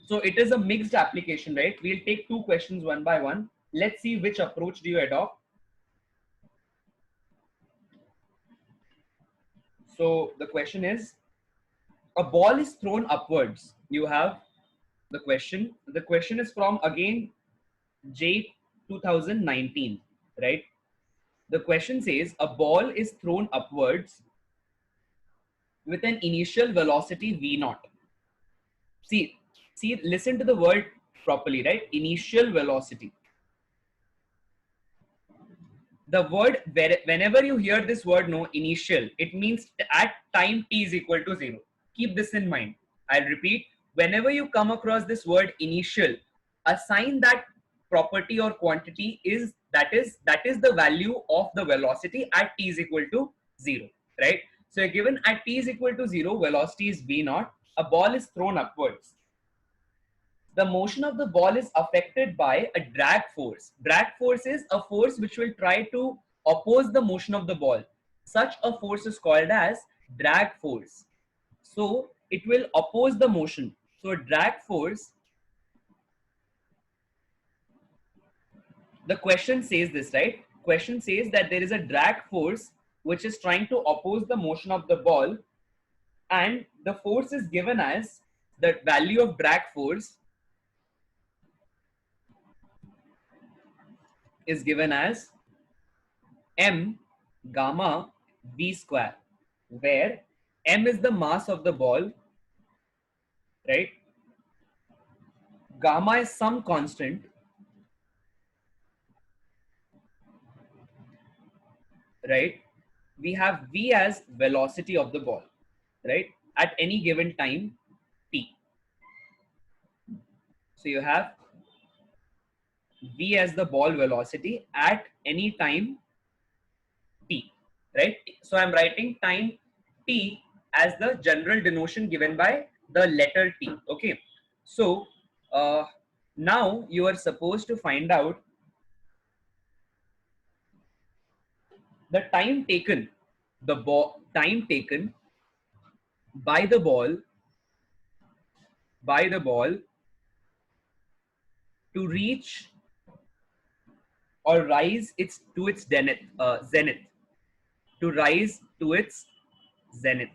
so it is a mixed application, right? We'll take two questions one by one. Let's see which approach do you adopt. So the question is, a ball is thrown upwards. You have the question. The question is from again JEE 2019, right? The question says a ball is thrown upwards with an initial velocity v naught. See, listen to the word properly, right? Initial velocity. The word, whenever you hear this word, no, initial, it means at time t is equal to 0. Keep this in mind. I'll repeat. Whenever you come across this word initial, assign that property or quantity is that is the value of the velocity at t is equal to 0, right? So you're given at t is equal to 0, velocity is v naught, a ball is thrown upwards. The motion of the ball is affected by a drag force. Drag force is a force which will try to oppose the motion of the ball. Such a force is called as drag force. So it will oppose the motion. So drag force, the question says this, right? Question says that there is a drag force which is trying to oppose the motion of the ball, and the force is given as the value of drag force is given as m gamma v square, where m is the mass of the ball, right? Gamma is some constant, right? We have v as velocity of the ball, right? At any given time t. So you have v as the ball velocity at any time t, right? So I'm writing time T as the general denotation given by the letter T. Okay. So now you are supposed to find out the time taken, time taken by the ball to reach or rise its to its zenith, to rise to its zenith.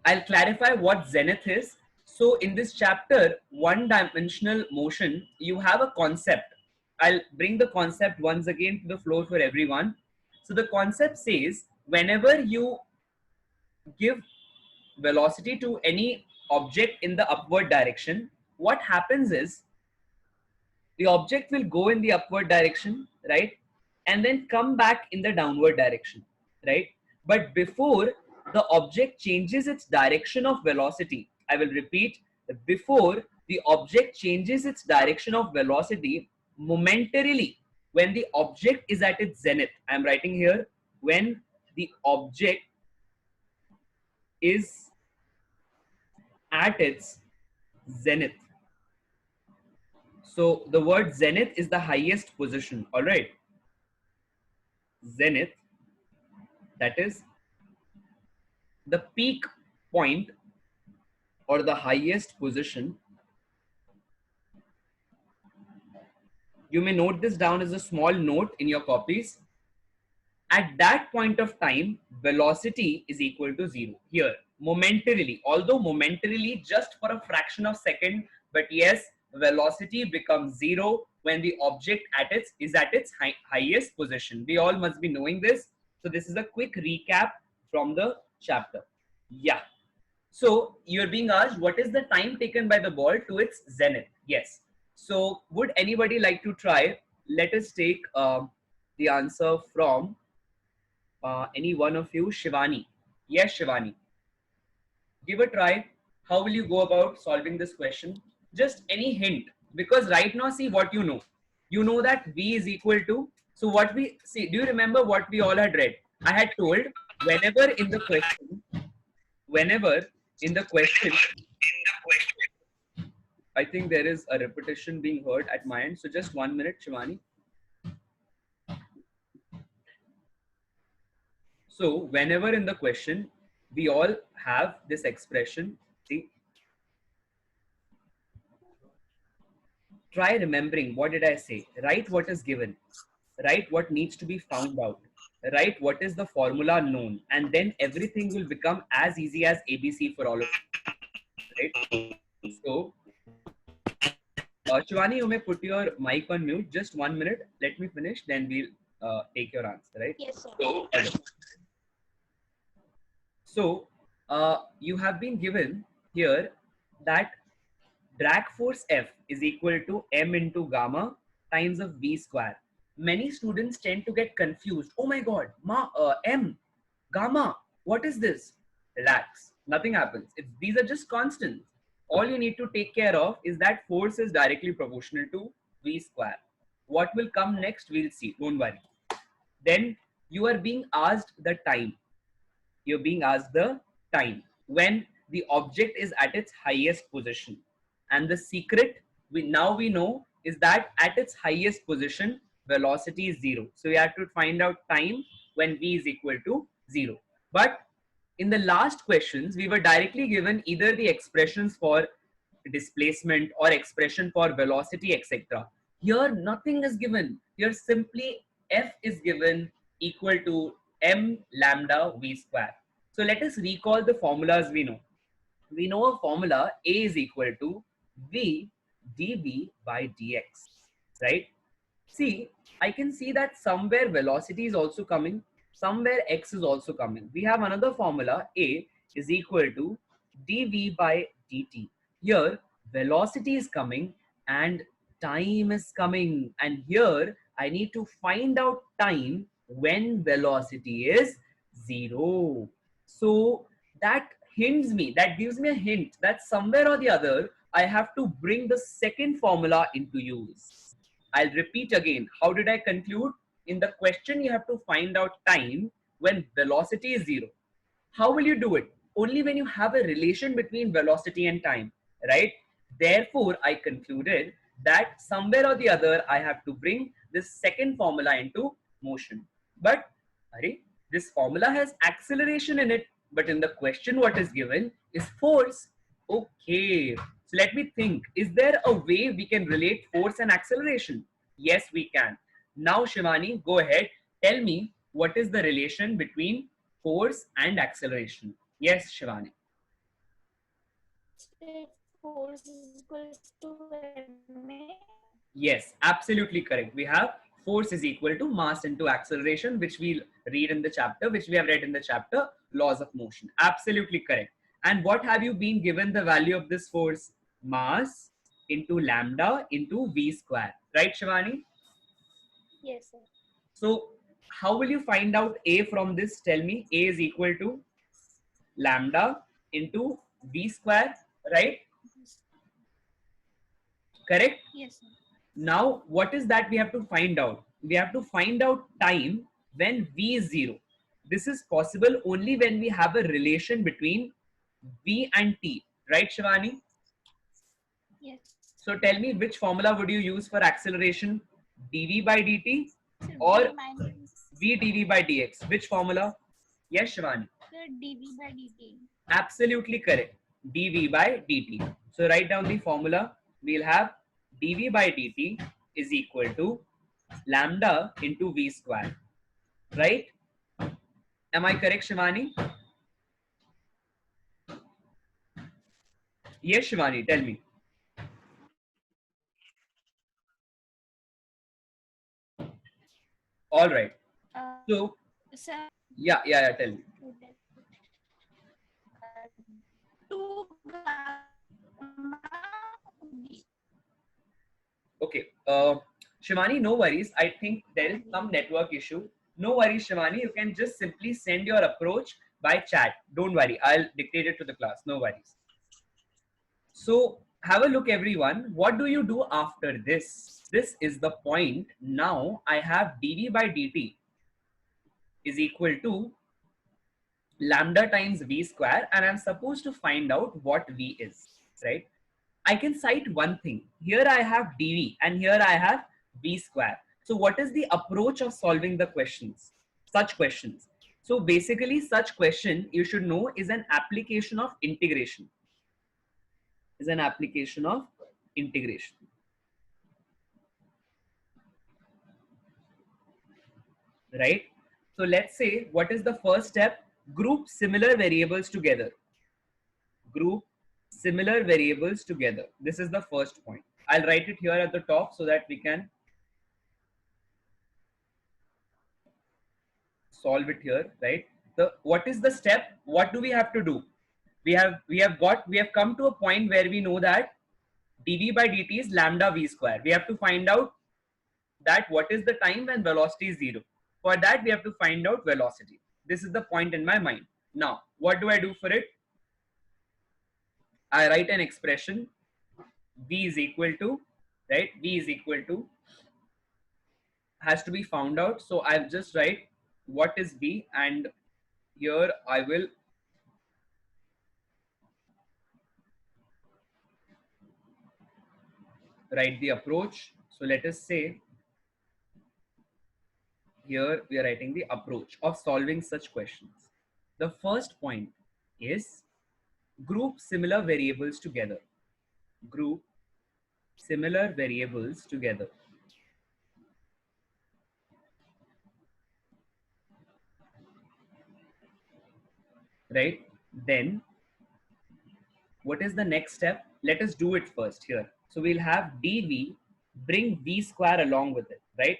I'll clarify what zenith is. So in this chapter, one dimensional motion, you have a concept. I'll bring the concept once again to the floor for everyone. So the concept says whenever you give velocity to any object in the upward direction, what happens is the object will go in the upward direction, right? And then come back in the downward direction, right? But before the object changes its direction of velocity, I will repeat, before the object changes its direction of velocity momentarily, when the object is at its zenith, I am writing here, when the object is at its zenith. So the word zenith is the highest position, all right? Zenith, that is the peak point or the highest position. You may note this down as a small note in your copies. At that point of time, velocity is equal to 0. Here, momentarily, although momentarily just for a fraction of second, but yes, velocity becomes 0 when the object is at its highest position. We all must be knowing this. So this is a quick recap from the chapter. Yeah. So you're being asked, what is the time taken by the ball to its zenith? Yes. So would anybody like to try? Let us take the answer from any one of you. Shivani. Yes, Shivani. Give a try. How will you go about solving this question? Just any hint. Because right now, see what you know. You know that V is equal to. So what we see, do you remember what we all had read? I had told whenever in the question, I think there is a repetition being heard at my end. So just 1 minute, Shivani. So whenever in the question, we all have this expression. See, try remembering, what did I say? Write what is given. Write what needs to be found out. Write what is the formula known. And then everything will become as easy as ABC for all of you. Right? So, Shivani, you may put your mic on mute. Just 1 minute. Let me finish. Then we'll take your answer. Right? Yes, sir. So, you have been given here that drag force F is equal to m into gamma times of V square. Many students tend to get confused. Oh my God, m, gamma, what is this? Relax, nothing happens. These are just constants. All you need to take care of is that force is directly proportional to V square. What will come next, we'll see, don't worry. Then you are being asked the time. You're being asked the time when the object is at its highest position. And the secret we know is that at its highest position, velocity is 0. So we have to find out time when V is equal to 0. But in the last questions, we were directly given either the expressions for displacement or expression for velocity, etc. Here, nothing is given. Here, simply F is given equal to m lambda V square. So let us recall the formulas we know. We know a formula A is equal to V dV by dx, right? See, I can see that somewhere velocity is also coming, somewhere x is also coming. We have another formula, A is equal to dV by dt. Here, velocity is coming and time is coming. And here, I need to find out time when velocity is 0. So that that gives me a hint that somewhere or the other, I have to bring the second formula into use. I'll repeat again. How did I conclude? In the question, you have to find out time when velocity is 0. How will you do it? Only when you have a relation between velocity and time, right? Therefore, I concluded that somewhere or the other, I have to bring this second formula into motion. But, Hari, this formula has acceleration in it. But in the question, what is given is force. Okay. So let me think. Is there a way we can relate force and acceleration? Yes, we can. Now, Shivani, go ahead. Tell me what is the relation between force and acceleration. Yes, Shivani. If force is equals to ma. Yes, absolutely correct. We have force is equal to mass into acceleration, which we read in the chapter, which we have read in the chapter, laws of motion. Absolutely correct. And what have you been given the value of this force? Mass into lambda into v square. Right, Shivani? Yes, sir. So how will you find out A from this? Tell me. A is equal to lambda into v square, right? Correct? Yes, sir. Now, what is that we have to find out? We have to find out time when v is 0. This is possible only when we have a relation between v and t, right, Shivani? Yes. So tell me, which formula would you use for acceleration? dv by dt Sir, or v minus v dv by dx? Which formula? Yes, Shivani. sir, dv by dt. Absolutely correct. dv by dt. So write down the formula. We'll have dv by dt is equal to lambda into v square. Right? Am I correct, Shivani? Yes, Shivani, tell me. All right. So, Sir, yeah, tell me. 2 gamma v. Okay. Shivani, no worries. I think there is some network issue. No worries, Shivani. You can just simply send your approach by chat. Don't worry. I'll dictate it to the class. No worries. So have a look, everyone. What do you do after this? This is the point. Now I have dv by dt is equal to lambda times v square, and I'm supposed to find out what v is, right? I can cite one thing. Here I have dv and here I have v square. So what is the approach of solving the questions? Such questions. So basically such question you should know is an application of integration. Is an application of integration. Right? So let's say, what is the first step? Group similar variables together. Group similar variables together. This is the first point. I'll write it here at the top so that we can solve it here, right? So what is the step? What do we have to do? We have come to a point where we know that dv by dt is lambda v square. We have to find out that what is the time when velocity is 0. For that, we have to find out velocity. This is the point in my mind. Now, what do I do for it? I write an expression. V is equal to, right? V is equal to has to be found out. So I'll just write what is V, and here I will write the approach. So let us say here we are writing the approach of solving such questions. The first point is group similar variables together. Group similar variables together. Right? Then what is the next step? Let us do it first here. So we'll have dv, bring v square along with it, right?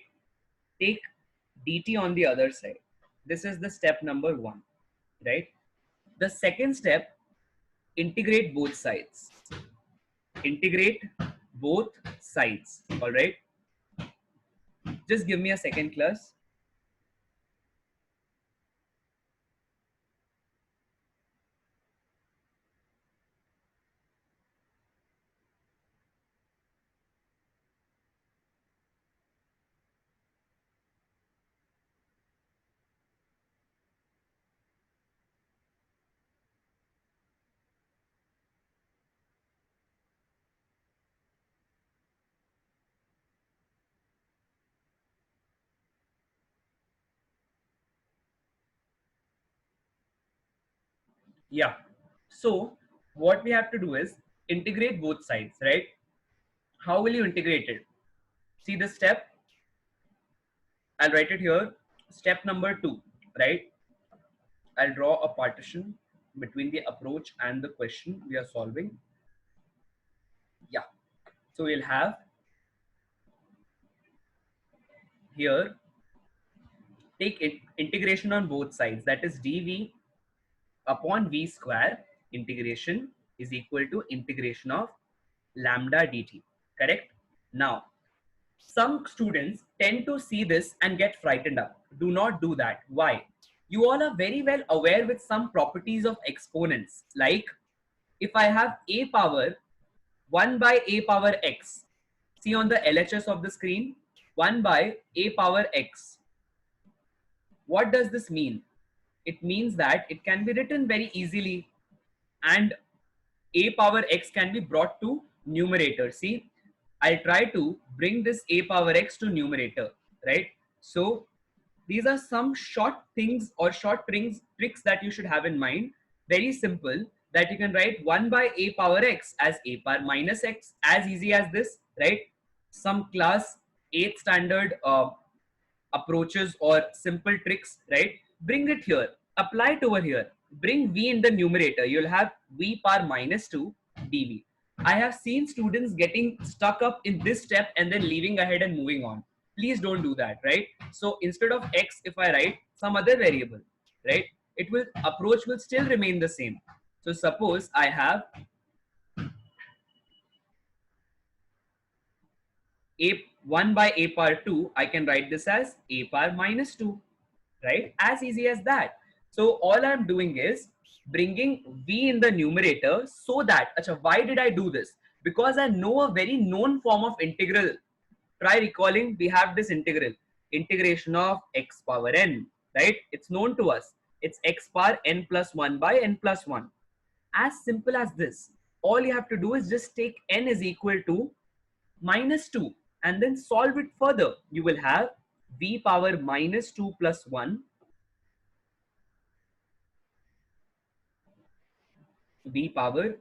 Take dt on the other side. This is the step number 1, right? The second step, integrate both sides. Integrate both sides, all right? Just give me a second, class. Yeah. So what we have to do is integrate both sides, right? How will you integrate it? See the step. I'll write it here. Step number 2, right? I'll draw a partition between the approach and the question we are solving. Yeah. So we'll have here, take integration on both sides. That is dv upon v square integration is equal to integration of lambda dt. Correct? Now, some students tend to see this and get frightened up. Do not do that. Why? You all are very well aware with some properties of exponents. Like if I have a power 1 by a power x, see on the LHS of the screen, 1 by a power x. What does this mean? It means that it can be written very easily and a power x can be brought to numerator. See, I'll try to bring this a power x to numerator, right? So these are some short things or short tricks that you should have in mind. Very simple, that you can write 1 by a power x as a power minus x, as easy as this, right? Some class 8th standard approaches or simple tricks, right? Bring it here, apply it over here, bring v in the numerator, you'll have v power minus 2 dv. I have seen students getting stuck up in this step and then leaving ahead and moving on. Please don't do that, right? So instead of x, if I write some other variable, right, it will, approach will still remain the same. So suppose I have a 1 by a power 2, I can write this as a power minus 2, right? As easy as that. So all I'm doing is bringing v in the numerator so that, achha, why did I do this? Because I know a very known form of integral. Try recalling, we have this integral, integration of x power n, right? It's known to us. It's x power n plus 1 by n plus 1. As simple as this. All you have to do is just take n is equal to minus 2 and then solve it further. You will have v power minus 2 plus 1, v power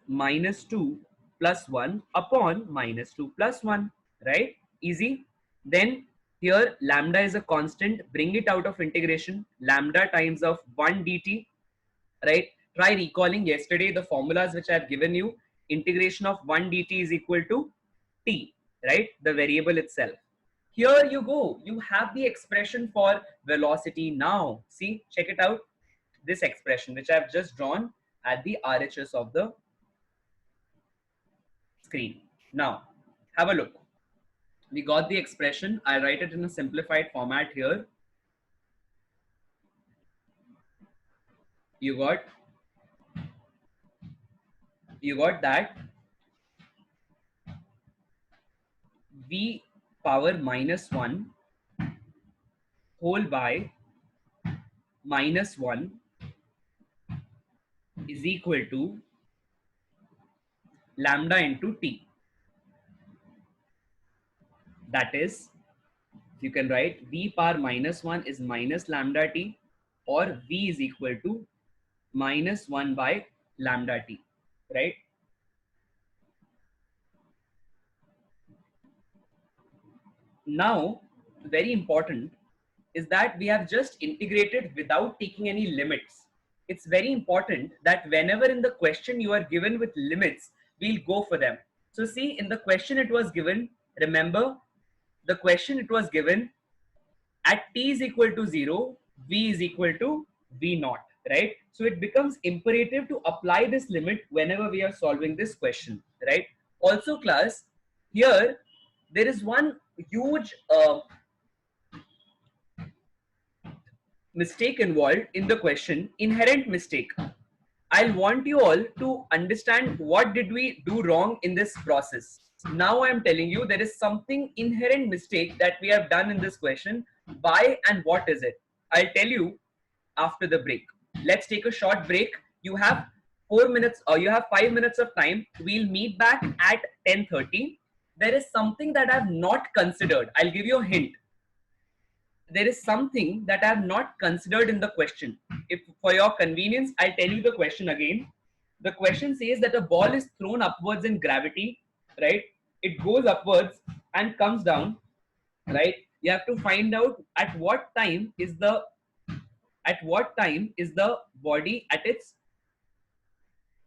minus 2 plus 1 upon minus 2 plus 1, right? Easy. Then here lambda is a constant, bring it out of integration, lambda times of 1 dt, right? Try recalling yesterday the formulas which I have given you. Integration of 1 dt is equal to t, right? The variable itself. Here you go. You have the expression for velocity now. See, check it out. This expression which I have just drawn at the RHS of the screen. Now, have a look. We got the expression. I'll write it in a simplified format here. You got that v power minus 1 whole by minus 1 is equal to lambda into t. That is, you can write v power minus 1 is minus lambda t, or v is equal to minus 1 by lambda t, right? Now, very important is that we have just integrated without taking any limits. It's very important that whenever in the question you are given with limits, we'll go for them. So see, in the question it was given, remember the question it was given at t is equal to 0, v is equal to v naught, right? So it becomes imperative to apply this limit whenever we are solving this question, right? Also class, here there is one huge mistake involved in the question, inherent mistake. I'll want you all to understand what did we do wrong in this process. Now I'm telling you there is something inherent mistake that we have done in this question. Why and what is it? I'll tell you after the break. Let's take a short break. You have 4 minutes or you have 5 minutes of time. We'll meet back at 10:30. There is something that I've not considered. I'll give you a hint. there is something that I have not considered in the question. If for your convenience, I'll tell you the question again. The question says that a ball is thrown upwards in gravity, right? It goes upwards and comes down, right? You have to find out at what time is the body at its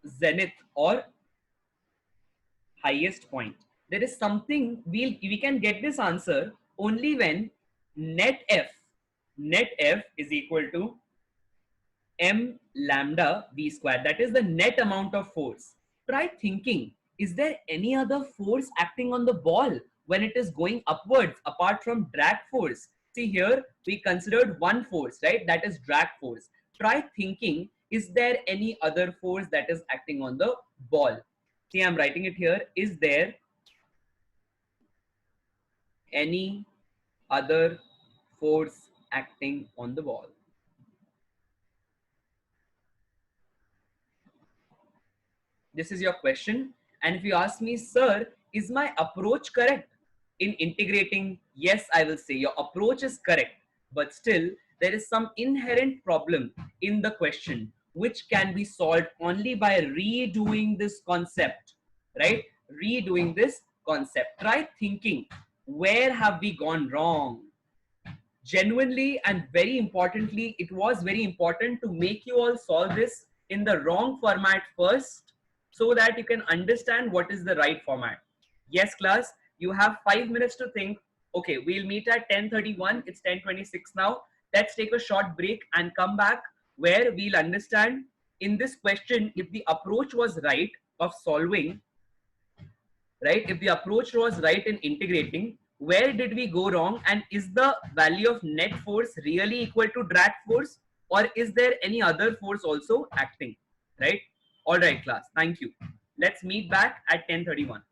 zenith or highest point. There is something we can get this answer only when net f is equal to m lambda v square. That is the net amount of force. Try thinking, is there any other force acting on the ball when it is going upwards apart from drag force? See here, we considered one force, right? That is drag force. Try thinking, is there any other force that is acting on the ball? See, I'm writing it here. Is there any other force acting on the ball? This is your question. And if you ask me, sir, is my approach correct in integrating? Yes, I will say your approach is correct. But still, there is some inherent problem in the question which can be solved only by redoing this concept, right? Redoing this concept. Try thinking, where have we gone wrong? Genuinely and very importantly, it was very important to make you all solve this in the wrong format first so that you can understand what is the right format. Yes, class, you have 5 minutes to think. Okay, we'll meet at 10:31. It's 10:26 now. Let's take a short break and come back where we'll understand in this question if the approach was right of solving, right? If the approach was right in integrating, where did we go wrong? And is the value of net force really equal to drag force? Or is there any other force also acting, right? All right, class. Thank you. Let's meet back at 10:31.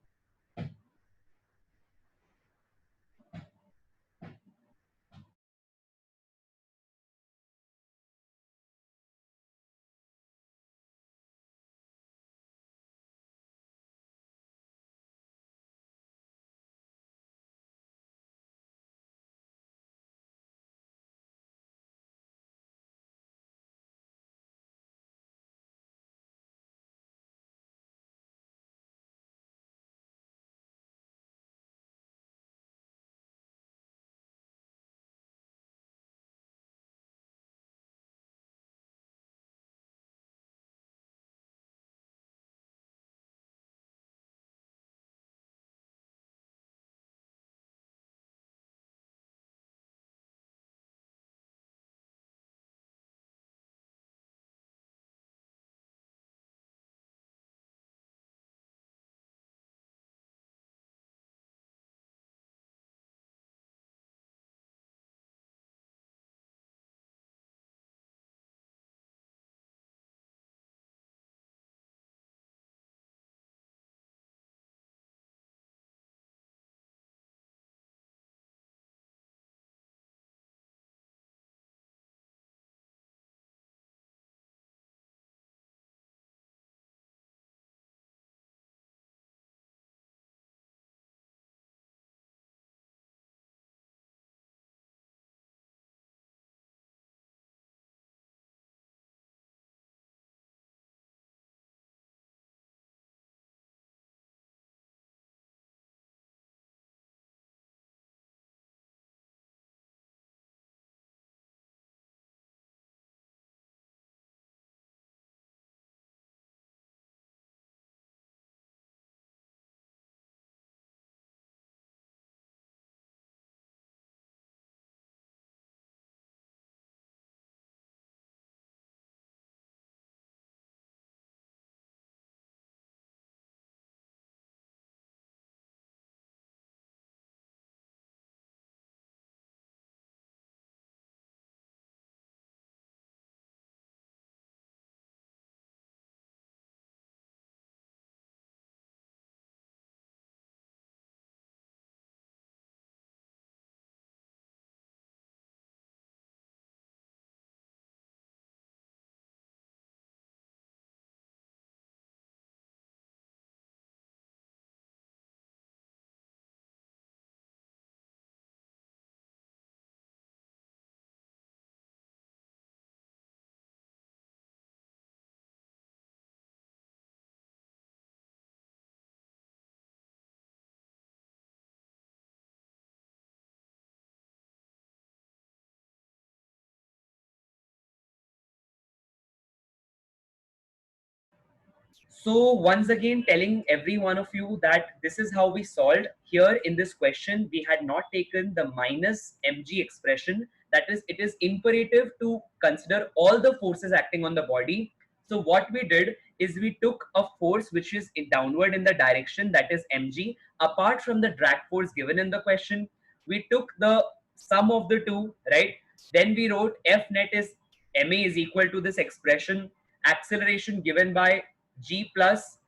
So once again, telling every one of you that this is how we solved. Here in this question, we had not taken the minus mg expression. That is, it is imperative to consider all the forces acting on the body. So what we did is we took a force which is downward in the direction, that is mg, apart from the drag force given in the question. We took the sum of the two, right? Then we wrote F net is ma is equal to this expression, acceleration given by g plus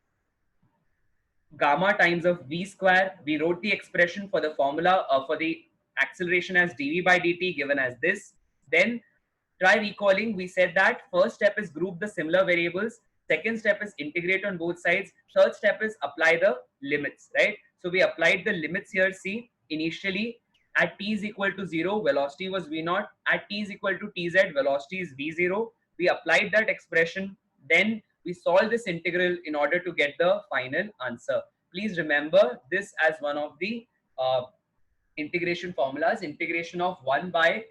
gamma times of v square. We wrote the expression for the formula for the acceleration as dv by dt given as this. Then try recalling, we said that first step is group the similar variables, second step is integrate on both sides, third step is apply the limits, right? So we applied the limits here. See, initially at t is equal to 0, velocity was v naught. At t is equal to tz, velocity is v0. We applied that expression. Then we solve this integral in order to get the final answer. Please remember this as one of the integration formulas. Integration of 1 by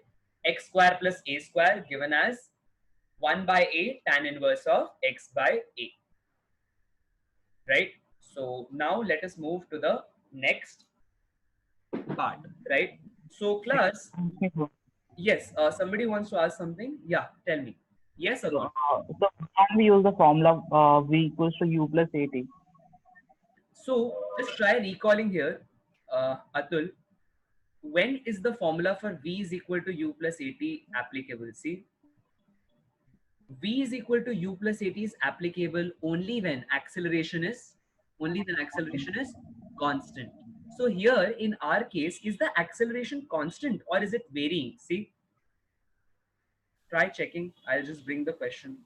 x square plus a square given as 1 by a tan inverse of x by a, right? So now let us move to the next part, right? So class, yes, somebody wants to ask something. Yeah, tell me. Yes, Atul. So can we use the formula v equals to u plus at? So just try recalling here, Atul. When is the formula for v is equal to u plus at applicable? See, v is equal to u plus at is applicable only when acceleration is constant. So here in our case, is the acceleration constant or is it varying? See, try checking. I'll just bring the question.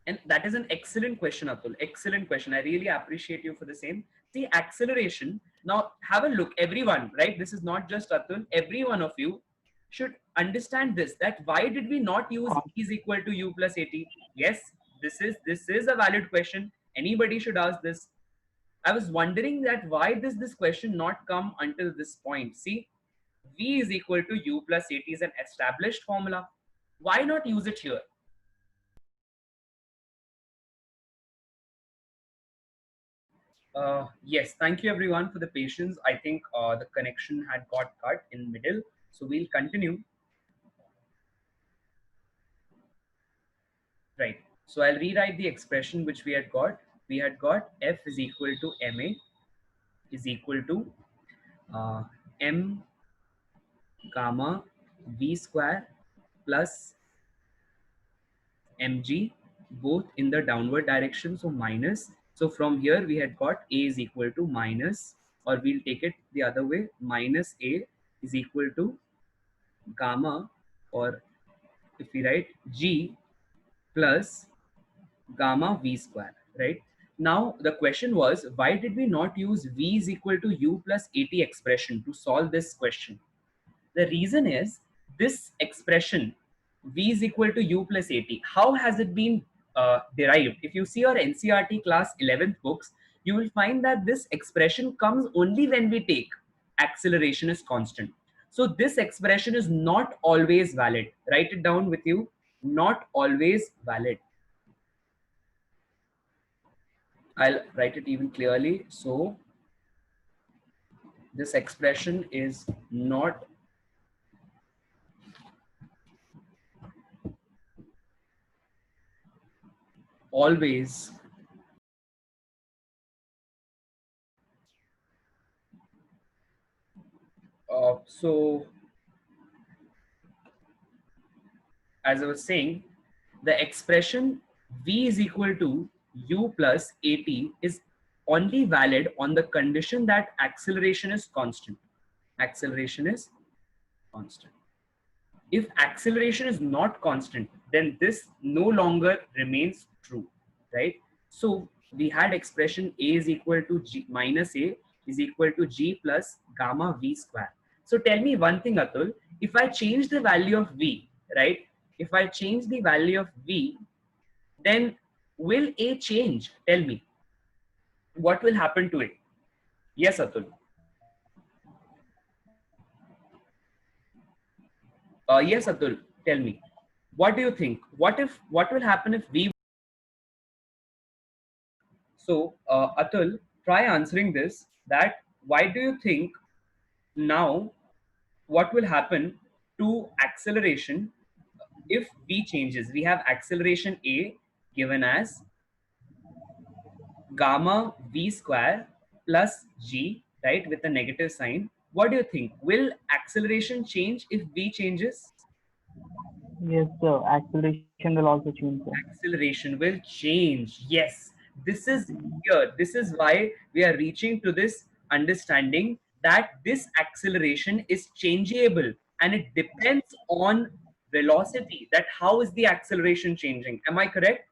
And that is an excellent question, Atul. Excellent question. I really appreciate you for the same. See, acceleration. Now, have a look, everyone, right? This is not just Atul. Every one of you should understand this, that why did we not use E is equal to U plus AT? Yes, this is a valid question. Anybody should ask this. I was wondering that why does this question not come until this point? See, V is equal to U plus AT is an established formula. Why not use it here? Yes, thank you everyone for the patience. I think the connection had got cut in middle, so we'll continue. Right. So I'll rewrite the expression which we had got. We had got F is equal to ma is equal to m gamma v square plus mg, both in the downward direction, so minus. So from here we had got a is equal to minus, or we'll take it the other way, minus a is equal to gamma, or if we write g plus gamma v square, right? Now the question was, why did we not use v is equal to u plus at expression to solve this question? The reason is this expression v is equal to u plus at. How has it been derived? If you see our NCRT class 11th books, you will find that this expression comes only when we take acceleration is constant. So this expression is not always valid. Write it down with you. Not always valid. I'll write it even clearly. So this expression is not always so as I was saying, the expression v is equal to u plus at is only valid on the condition that acceleration is constant. Acceleration is constant. If acceleration is not constant, then this no longer remains true, right? So we had expression a is equal to g minus a is equal to g plus gamma v square. So tell me one thing, Atul, if I change the value of v, right? If I change the value of v, then will a change? Tell me, what will happen to it? Yes, Atul. Yes, Atul, tell me. What do you think? What will happen if v So, Atul, try answering this. That why do you think now what will happen to acceleration if v changes? We have acceleration a given as gamma v square plus g, right, with a negative sign. What do you think? Will acceleration change if v changes? Yes, sir. Acceleration will also change, sir. Acceleration will change. Yes, this is here. This is why we are reaching to this understanding that this acceleration is changeable and it depends on velocity. That how is the acceleration changing? Am I correct?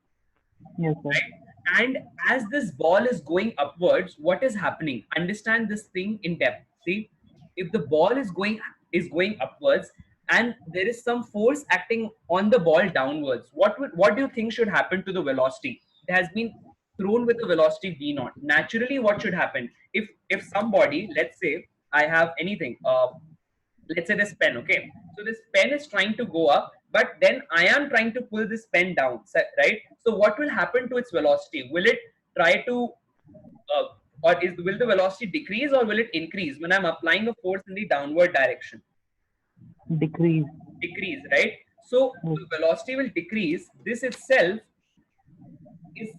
Yes, sir. Right? And as this ball is going upwards, what is happening? Understand this thing in depth. See, if the ball is going upwards and there is some force acting on the ball downwards, what do you think should happen to the velocity? It has been thrown with a velocity v naught. Naturally, what should happen? If somebody, let's say I have anything, let's say this pen, okay, so this pen is trying to go up, but then I am trying to pull this pen down, right? So what will happen to its velocity? Will it try to uh, will the velocity decrease or will it increase when I'm applying a force in the downward direction? Decrease. Decrease, right? So Yes. the velocity will decrease. This itself is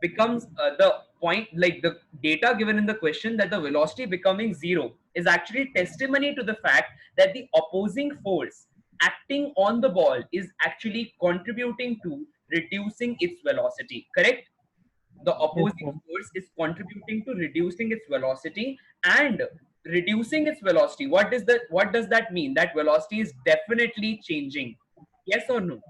becomes the point, like the data given in the question that the velocity becoming zero is actually testimony to the fact that the opposing force acting on the ball is actually contributing to reducing its velocity, correct? The Yes, opposing sir. force is contributing to reducing its velocity, and reducing its velocity, what does that mean? That velocity is definitely changing, yes or no?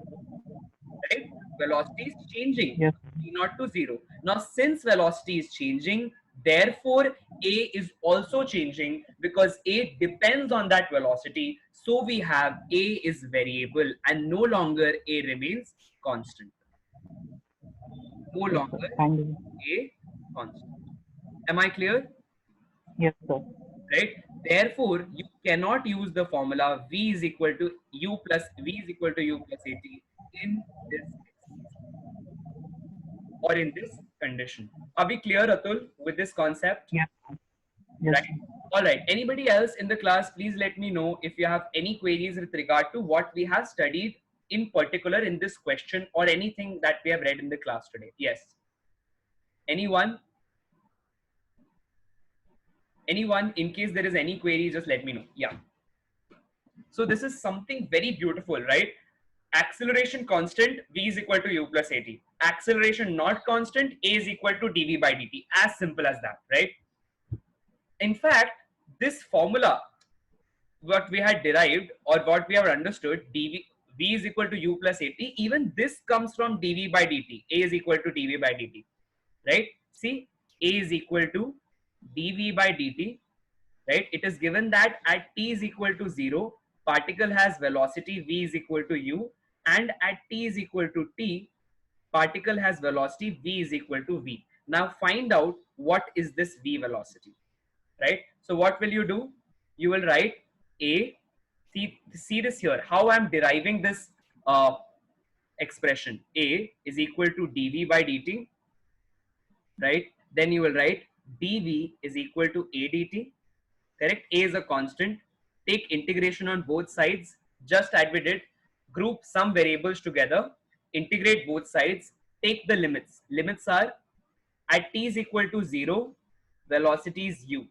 Right? Velocity is changing, Yes. v naught to zero. Now, since velocity is changing, therefore a is also changing because a depends on that velocity. So we have a is variable and no longer a remains constant. No Yes, sir. longer Thank you. a constant. Am I clear? Yes, sir. Right? Therefore, you cannot use the formula v is equal to u plus v is equal to u plus at in this or in this condition. Are we clear, Atul, with this concept? Yes. Yes, Right. sir. All right. Anybody else in the class, please let me know if you have any queries with regard to what we have studied in particular in this question or anything that we have read in the class today. Yes. Anyone? Anyone? In case there is any query, just let me know. Yeah. So this is something very beautiful, right? Acceleration constant, v is equal to u plus at. Acceleration not constant, a is equal to dv by dt. As simple as that, right? In fact, this formula, what we had derived or what we have understood, dv, v is equal to u plus at, even this comes from dv by dt. A is equal to dv by dt, right? See, a is equal to dv by dt, right? It is given that at t is equal to 0, particle has velocity v is equal to u, and at t is equal to t, particle has velocity v is equal to v. Now find out what is this v velocity, right? So what will you do? You will write a, see this here, how I'm deriving this expression. A is equal to dv by dt, right? Then you will write dv is equal to a dt, correct? A is a constant. Take integration on both sides, just as we did. Group some variables together, integrate both sides, take the limits. Limits are at t is equal to 0, velocity is u.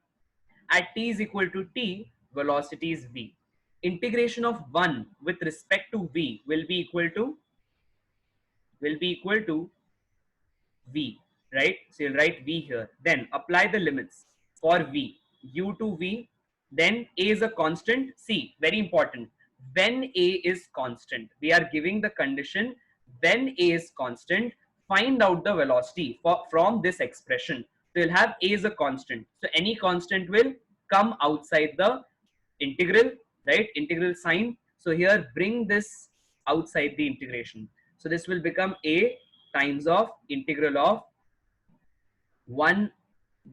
At t is equal to t, velocity is v. Integration of 1 with respect to v will be equal to v, right? So you'll write v here. Then apply the limits for v, u to v. Then a is a constant. See, very important. When a is constant, we are giving the condition when a is constant, find out the velocity from this expression. So you'll have a is a constant. So any constant will come outside the integral, right? Integral sign. So here bring this outside the integration. So this will become a times of integral of 1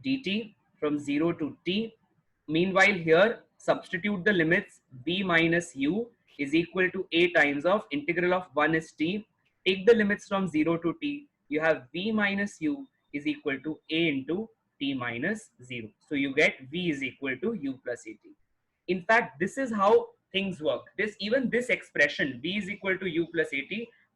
dt from 0 to t. Meanwhile here substitute the limits, b minus u is equal to a times of integral of 1 is t. Take the limits from 0 to t. You have v minus u is equal to a into t minus 0. So you get v is equal to u plus at. In fact, this is how things work. Even this expression v is equal to u plus at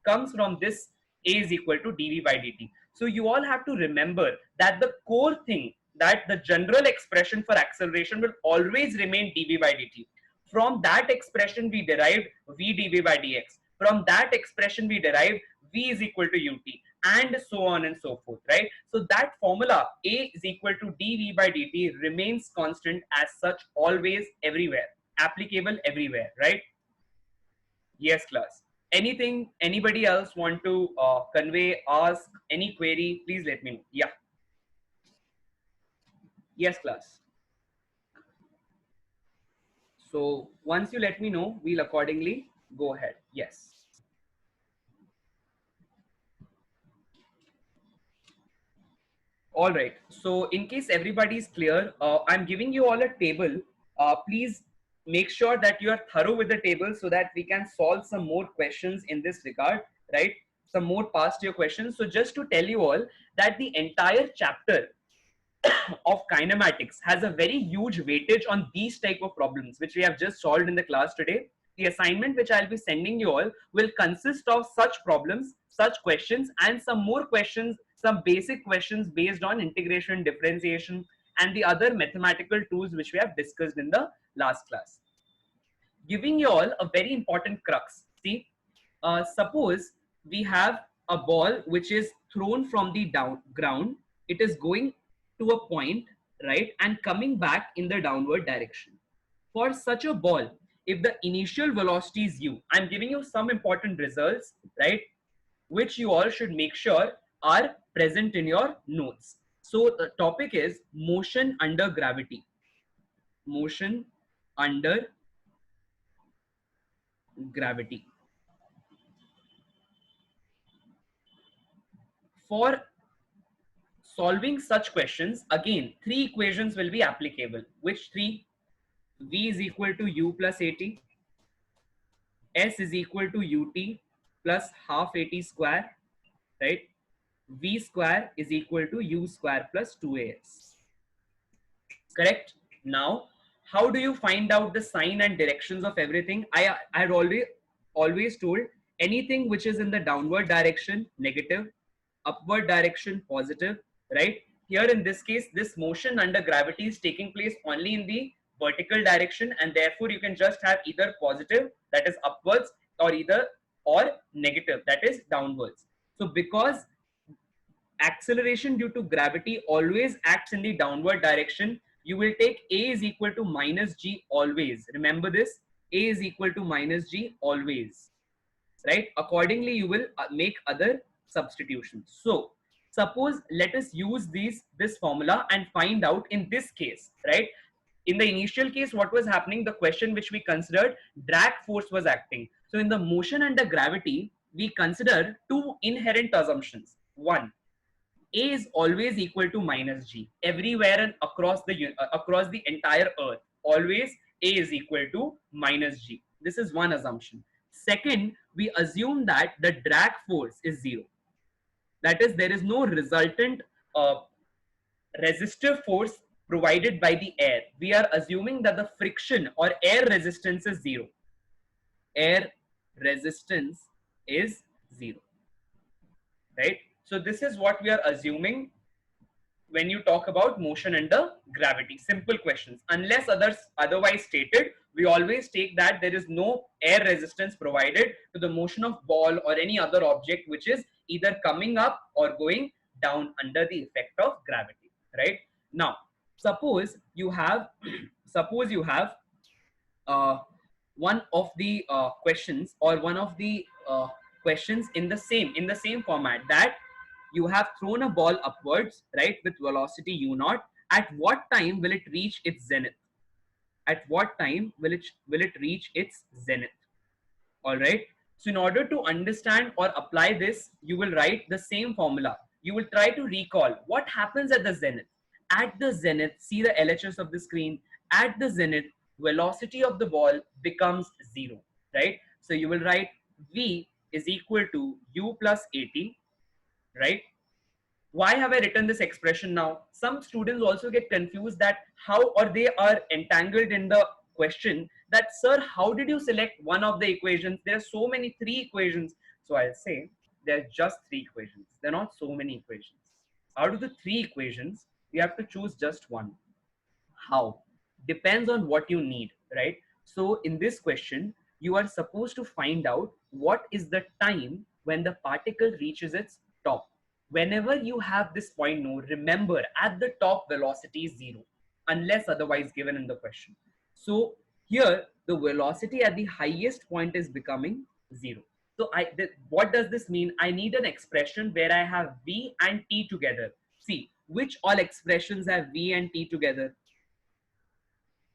comes from this a is equal to dv by dt. So you all have to remember that the core thing, that the general expression for acceleration will always remain dv by dt. From that expression we derived v dv by dx. From that expression we derived v is equal to ut, and so on and so forth, right? So that formula a is equal to dv by dt remains constant as such, always, everywhere, applicable everywhere, right? Yes, class. Anything anybody else want to convey, ask, any query, please let me know. Yeah. Yes, class. So once you let me know, we'll accordingly go ahead. Yes. All right. So in case everybody is clear, I'm giving you all a table. Please make sure that you are thorough with the table so that we can solve some more questions in this regard, right? Some more past year questions. So just to tell you all that the entire chapter of kinematics has a very huge weightage on these type of problems which we have just solved in the class today. The assignment which I'll be sending you all will consist of such problems, such questions, and some more questions, some basic questions based on integration, differentiation, and the other mathematical tools which we have discussed in the last class. Giving you all a very important crux. See, suppose we have a ball which is thrown from the ground. It is going to a point, right, and coming back in the downward direction. For such a ball, if the initial velocity is u, I'm giving you some important results, right, which you all should make sure are present in your notes. So the topic is motion under gravity. Motion under gravity. For solving such questions, again, three equations will be applicable. Which three? V is equal to u plus at, S is equal to ut plus half at square, right? V square is equal to u square plus 2as. Correct? Now, how do you find out the sign and directions of everything? I had always told anything which is in the downward direction, negative, upward direction, positive, right? Here in this case, this motion under gravity is taking place only in the vertical direction, and therefore you can just have either positive, that is upwards, or negative, that is downwards. So because acceleration due to gravity always acts in the downward direction, you will take a is equal to minus g always. Remember this, a is equal to minus g always, right? Accordingly, you will make other substitutions. So suppose let us use this formula and find out in this case, right? In the initial case, what was happening? The question which we considered, drag force was acting. So in the motion under gravity, we consider two inherent assumptions. One, a is always equal to minus g everywhere and across the entire earth. Always a is equal to minus g. This is one assumption. Second, we assume that the drag force is zero. That is, there is no resultant resistive force provided by the air. We are assuming that the friction or air resistance is zero. Air resistance is zero, right? So this is what we are assuming when you talk about motion under gravity. Simple questions. Unless otherwise stated, we always take that there is no air resistance provided to the motion of ball or any other object which is either coming up or going down under the effect of gravity, right? Now, suppose you have uh, one of the questions, or one of the questions in the same format, that you have thrown a ball upwards, right, with velocity u naught. At what time will it reach its zenith? At what time will it reach its zenith? All right. So in order to understand or apply this, you will write the same formula. You will try to recall what happens at the zenith. At the zenith, see the LHS of the screen. At the zenith, velocity of the ball becomes zero, right? So you will write v is equal to u plus at, right? Why have I written this expression now? Some students also get confused that how, or they are entangled in the question that, sir, how did you select one of the equations? There are so many, three equations. So I'll say there are just three equations. There are not so many equations. Out of the three equations, you have to choose just one. How? Depends on what you need, right? So in this question, you are supposed to find out what is the time when the particle reaches its top. Whenever you have this point, no, remember at the top velocity is zero, unless otherwise given in the question. So here the velocity at the highest point is becoming zero. So what does this mean? I need an expression where I have v and t together. See, which all expressions have v and t together?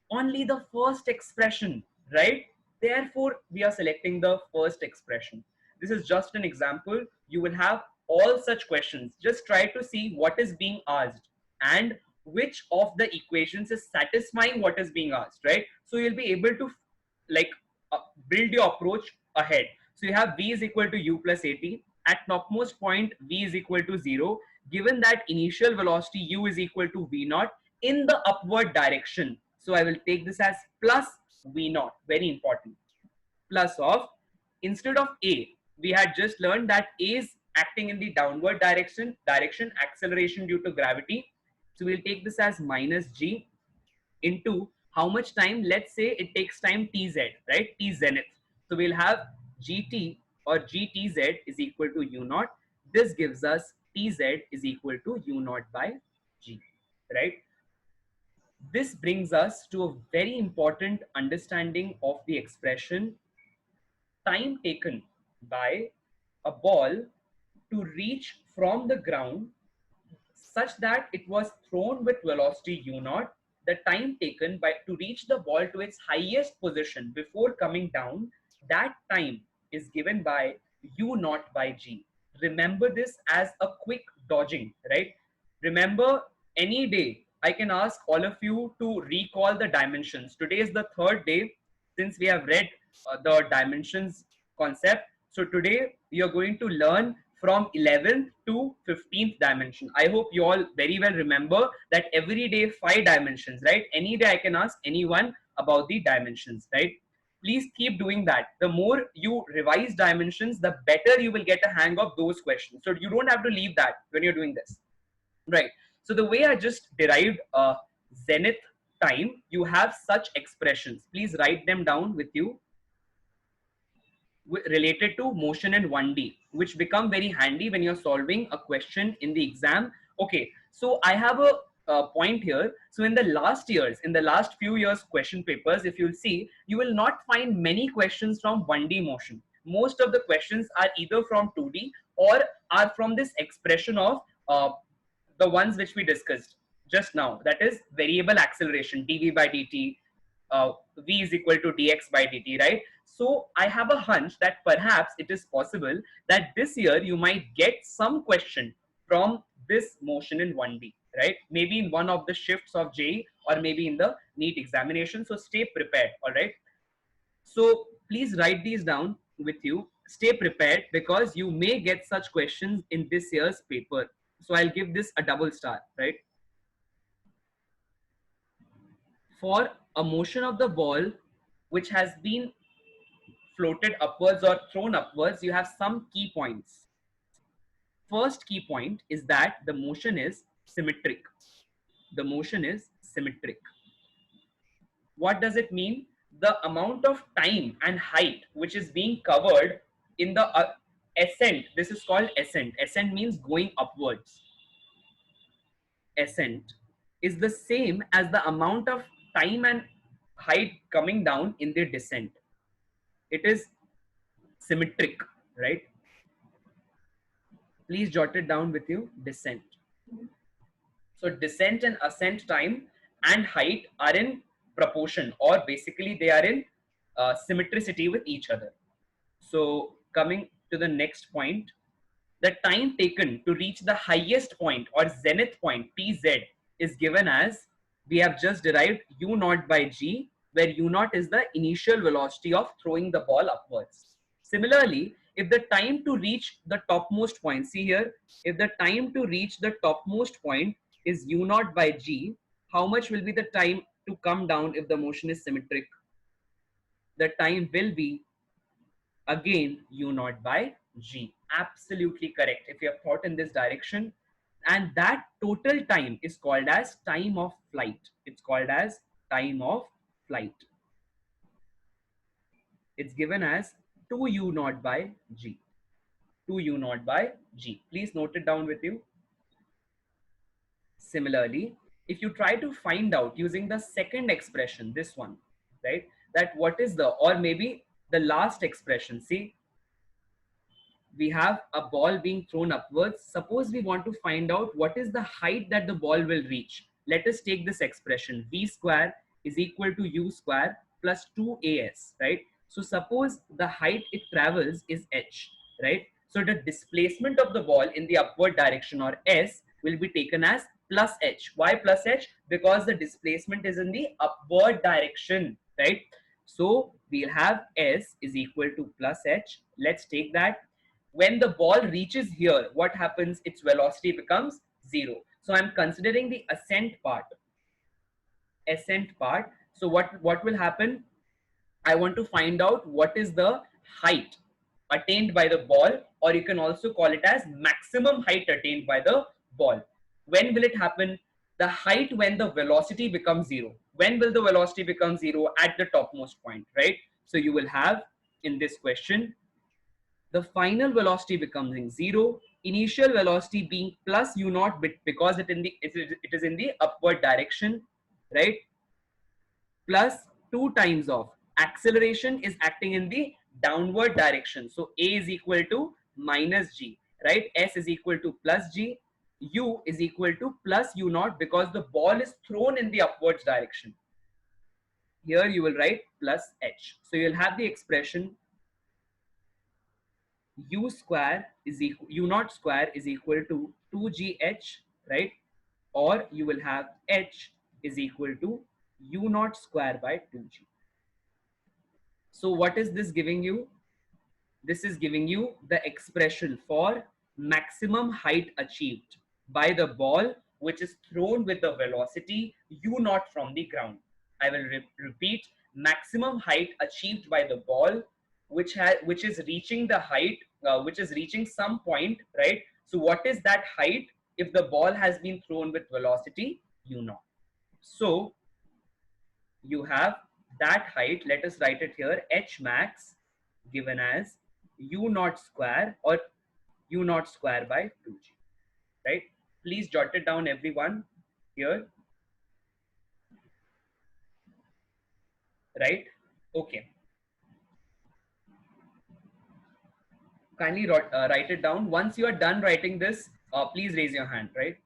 Only the first expression, right? Therefore, we are selecting the first expression. This is just an example. You will have all such questions. Just try to see what is being asked and which of the equations is satisfying what is being asked, right? So you'll be able to like build your approach ahead. So you have v is equal to u plus at. At topmost point, v is equal to 0. Given that initial velocity u is equal to v naught in the upward direction. So I will take this as plus v naught. Very important. Plus of, instead of a, we had just learned that a is acting in the downward direction, acceleration due to gravity. So we'll take this as minus g into how much time? Let's say it takes time tz, right? T zenith. So we'll have gt or gtz is equal to u naught. This gives us tz is equal to u naught by g, right? This brings us to a very important understanding of the expression time taken by a ball to reach from the ground such that it was thrown with velocity u naught. The time taken by to reach the ball to its highest position before coming down, that time is given by u naught by g. Remember this as a quick dodging, right? Remember, any day I can ask all of you to recall the dimensions. Today is the third day since we have read the dimensions concept. So today we are going to learn from 11th to 15th dimension. I hope you all very well remember that every day 5 dimensions, right? Any day I can ask anyone about the dimensions, right? Please keep doing that. The more you revise dimensions, the better you will get a hang of those questions. So you don't have to leave that when you're doing this, right? So the way I just derived zenith time, you have such expressions. Please write them down with you related to motion in 1D, which become very handy when you're solving a question in the exam. Okay, so I have a point here. So in the last years, in the last few years question papers, if you'll see, you will not find many questions from 1D motion. Most of the questions are either from 2D or are from this expression of the ones which we discussed just now. That is variable acceleration, dv by dt, v is equal to dx by dt, right? So I have a hunch that perhaps it is possible that this year you might get some question from this motion in 1D, right? Maybe in one of the shifts of JEE or maybe in the NEET examination. So stay prepared, all right? So please write these down with you. Stay prepared because you may get such questions in this year's paper. So I'll give this a double star, right? For a motion of the ball which has been floated upwards or thrown upwards, you have some key points. First key point is that the motion is symmetric. The motion is symmetric. What does it mean? The amount of time and height which is being covered in the ascent, this is called ascent. Ascent means going upwards. Ascent is the same as the amount of time and height coming down in the descent. It is symmetric, right? Please jot it down with you, descent. So descent and ascent time and height are in proportion, or basically they are in symmetricity with each other. So coming to the next point, the time taken to reach the highest point or zenith point, Tz, is given as, we have just derived u naught by g, where u naught is the initial velocity of throwing the ball upwards. Similarly, if the time to reach the topmost point, see here, if the time to reach the topmost point is u naught by g, how much will be the time to come down if the motion is symmetric? The time will be again u naught by g. Absolutely correct if you have thought in this direction. And that total time is called as time of flight. It's called as time of flight. It's given as 2u naught by g. 2u naught by g. Please note it down with you. Similarly, if you try to find out using the second expression, this one, right, that what is the, or maybe the last expression, see, we have a ball being thrown upwards. Suppose we want to find out what is the height that the ball will reach. Let us take this expression, v square is equal to u square plus 2as, right? So suppose the height it travels is h, right? So the displacement of the ball in the upward direction, or s, will be taken as plus h. Why plus h? Because the displacement is in the upward direction, right? So we'll have s is equal to plus h. Let's take that. When the ball reaches here, what happens? Its velocity becomes 0. So I'm considering the ascent part. So what will happen? I want to find out what is the height attained by the ball, or you can also call it as maximum height attained by the ball. When will it happen? The height when the velocity becomes 0. When will the velocity become 0? At the topmost point, right? So you will have in this question, the final velocity becoming 0, initial velocity being plus u naught because it is in the upward direction, right? Plus 2 times of acceleration is acting in the downward direction. So a is equal to minus g, right? S is equal to plus g, u is equal to plus u naught because the ball is thrown in the upwards direction. Here you will write plus h. So you'll have the expression u square is equal, u naught square is equal to 2gh, right? Or you will have h is equal to u naught square by 2g. So what is this giving you? This is giving you the expression for maximum height achieved by the ball which is thrown with the velocity u naught from the ground. I will repeat, maximum height achieved by the ball which is reaching the height, which is reaching some point, right? So what is that height if the ball has been thrown with velocity u naught? So you have that height, let us write it here, h max given as u naught square, or u naught square by 2g, right? Please jot it down everyone here, right? Okay, kindly write it down. Once you are done writing this, please raise your hand, right?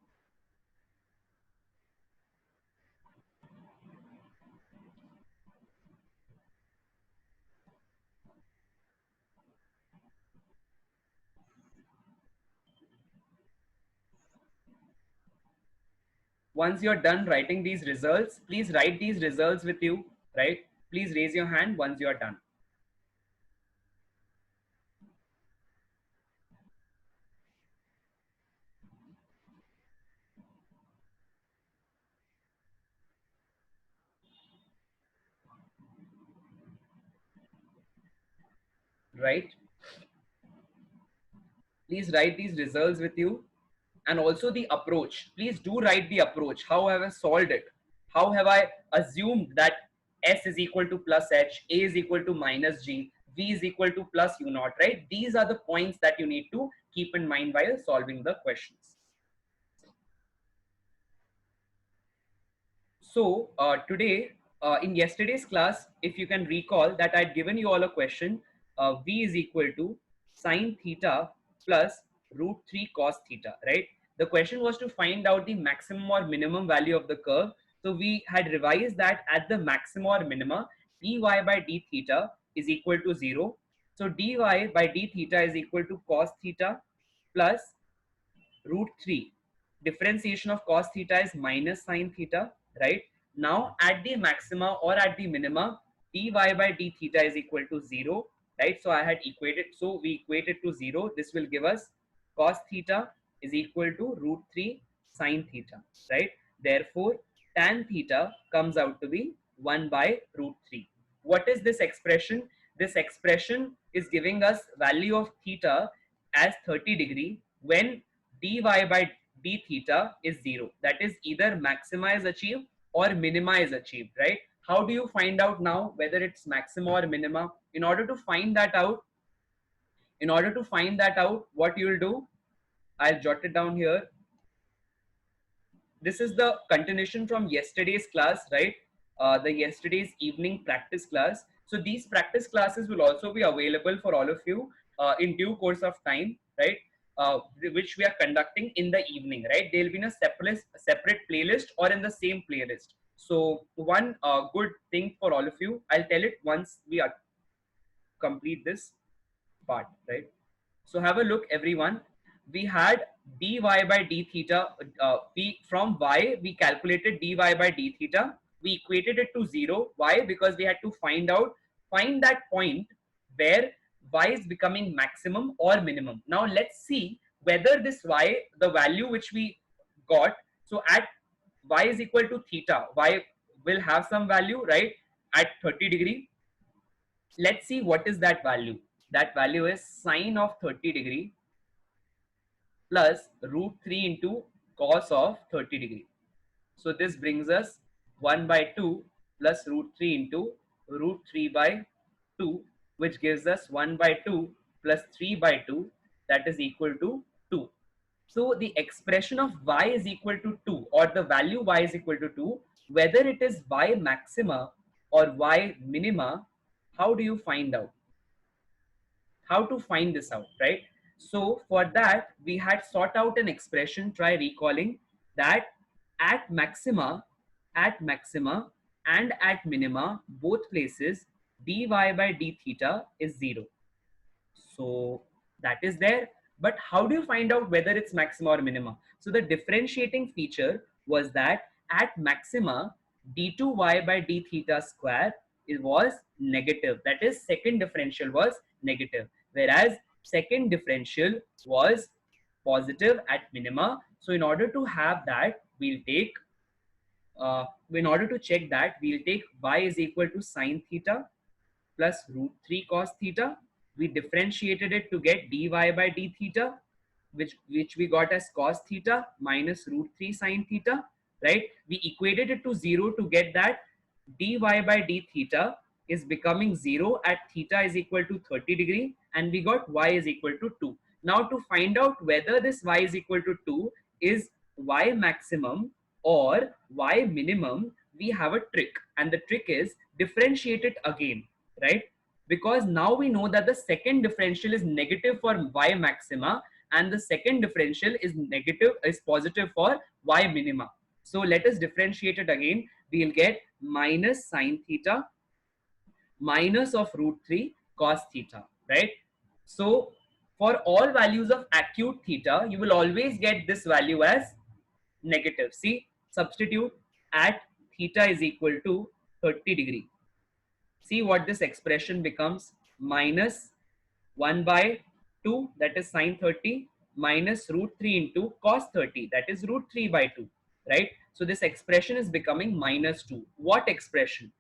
Once you're done writing these results, please write these results with you, right? Please raise your hand once you're done. Right? Please write these results with you. And also the approach. Please do write the approach. How have I solved it? How have I assumed that S is equal to plus H, A is equal to minus G, V is equal to plus U naught, right? These are the points that you need to keep in mind while solving the questions. So today, in yesterday's class, if you can recall that I'd given you all a question, V is equal to sine theta plus root 3 cos theta, right? The question was to find out the maximum or minimum value of the curve. So we had revised that at the maximum or minima, dy by d theta is equal to 0. So dy by d theta is equal to cos theta plus root 3. Differentiation of cos theta is minus sine theta, right? Now at the maxima or at the minima, dy by d theta is equal to 0. right? So I had equated, so we equated to 0. This will give us cos theta is equal to root 3 sine theta, right? Therefore, tan theta comes out to be 1 by root 3. What is this expression? This expression is giving us value of theta as 30 degree when dy by d theta is 0. That is either maxima is achieved or minima is achieved, right? How do you find out now whether it's maxima or minima? In order to find that out, what you will do, I'll jot it down here. This is the continuation from yesterday's class, right? The yesterday's evening practice class. So these practice classes will also be available for all of you in due course of time, right? Which we are conducting in the evening, right? They'll be in a separate playlist or in the same playlist. So one good thing for all of you, I'll tell it once we are complete this part, right? So have a look, everyone. We had dy by d theta. We from y we calculated dy by d theta. We equated it to 0. Why? Because we had to find that point where y is becoming maximum or minimum. Now let's see whether this y, the value which we got, so at y is equal to theta, y will have some value, right? At 30 degree. Let's see what is that value. That value is sine of 30 degree plus root 3 into cos of 30 degree. So this brings us 1 by 2 plus root 3 into root 3 by 2, which gives us 1 by 2 plus 3 by 2, that is equal to 2. So the expression of y is equal to 2, or the value y is equal to 2, whether it is y maxima or y minima, how do you find out? How to find this out, right? So for that, we had sought out an expression, try recalling that at maxima, and at minima, both places, dy by d theta is 0. So that is there. But how do you find out whether it's maxima or minima? So the differentiating feature was that at maxima, d2y by d theta square, it was negative. That is, second differential was negative, whereas second differential was positive at minima. So in order to have that, we'll take in order to check that, we'll take y is equal to sine theta plus root 3 cos theta. We differentiated it to get dy by d theta, which we got as cos theta minus root 3 sine theta, right? We equated it to 0 to get that dy by d theta is becoming 0 at theta is equal to 30 degree, and we got y is equal to 2. Now to find out whether this y is equal to 2 is y maximum or y minimum, we have a trick, and the trick is differentiate it again, right? Because now we know that the second differential is negative for y maxima and the second differential is positive for y minima. So let us differentiate it again. We'll get minus sine theta minus of root 3 cos theta, right? So for all values of acute theta, you will always get this value as negative. See, substitute at theta is equal to 30 degree. See what this expression becomes: minus 1 by 2, that is sine 30, minus root 3 into cos 30, that is root 3 by 2, right? So this expression is becoming minus 2. What expression?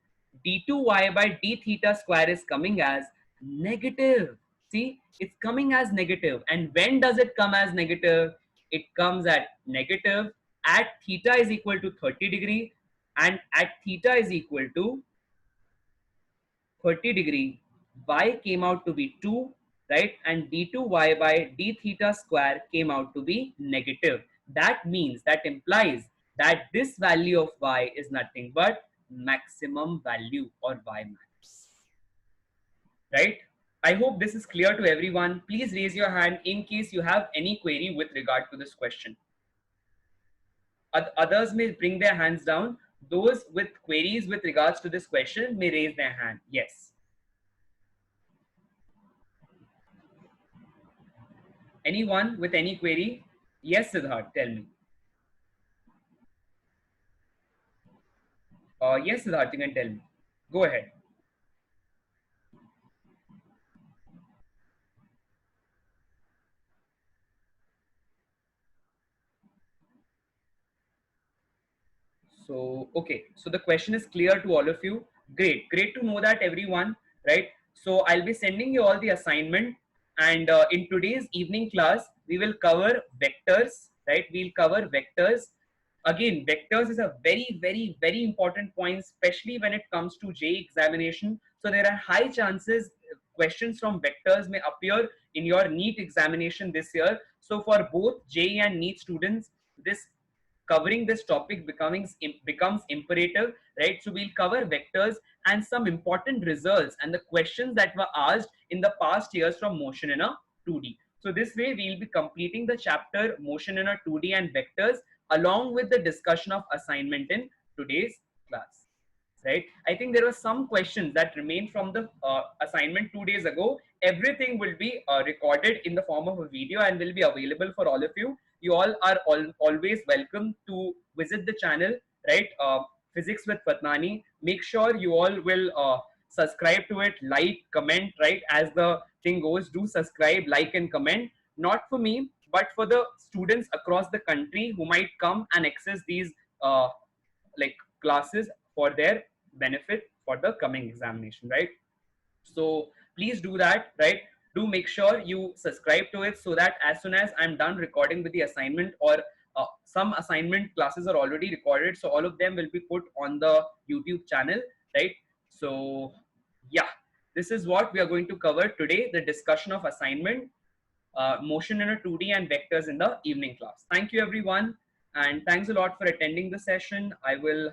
d2y by d theta square is coming as negative. See, it's coming as negative. And when does it come as negative? It comes at negative at theta is equal to 30 degree and at theta is equal to 30 degree, y came out to be 2, right? And d2y by d theta square came out to be negative. That means, that implies that this value of y is nothing but maximum value or y max, right? I hope this is clear to everyone. Please raise your hand in case you have any query with regard to this question. Others may bring their hands down. Those with queries with regards to this question may raise their hand. Yes. Anyone with any query? Yes, Siddharth, tell me. Yes, Siddharth, you can tell me. Go ahead. So, okay. So the question is clear to all of you. Great. Great to know that, everyone. Right. So I'll be sending you all the assignment. And in today's evening class, we will cover vectors. Right. We'll cover vectors. Again, vectors is a very, very, very important point, especially when it comes to JEE examination. So there are high chances questions from vectors may appear in your NEET examination this year. So for both JEE and NEET students, this covering this topic becomes imperative, right? So we'll cover vectors and some important results and the questions that were asked in the past years from motion in a 2D. So this way we'll be completing the chapter motion in a 2D and vectors along with the discussion of assignment in today's class. Right? I think there were some questions that remained from the assignment 2 days ago. Everything will be recorded in the form of a video and will be available for all of you. You all are always welcome to visit the channel, right? Physics with Fatnani. Make sure you all will subscribe to it, like, comment, right? As the thing goes, do subscribe, like, and comment. Not for me, but for the students across the country who might come and access these like classes for their benefit for the coming examination, right? So please do that, right? Do make sure you subscribe to it so that as soon as I'm done recording with the assignment, or some assignment classes are already recorded, so all of them will be put on the YouTube channel, right? So yeah, this is what we are going to cover today, the discussion of assignment, motion in a 2D and vectors in the evening class. Thank you everyone, and thanks a lot for attending the session. I will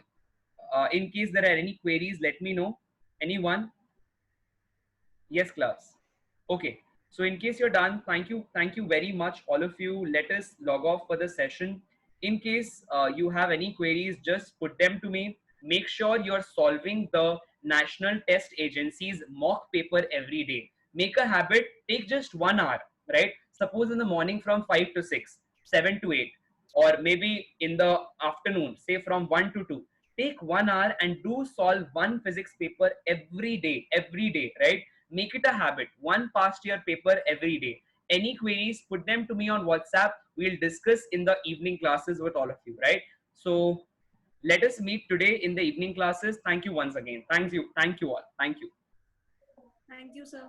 in case there are any queries, let me know. Anyone? Yes, class. Okay. So in case you're done, thank you very much, all of you. Let us log off for the session. In case you have any queries, just put them to me. Make sure you're solving the National Test Agency's mock paper every day. Make a habit, take just 1 hour, right? Suppose in the morning from 5 to 6, 7 to 8, or maybe in the afternoon, say from 1 to 2. Take 1 hour and do solve one physics paper every day, right? Make it a habit, one past year paper every day. Any queries, put them to me on WhatsApp. We'll discuss in the evening classes with all of you, right? So let us meet today in the evening classes. Thank you once again. Thank you all. Thank you. Thank you, sir.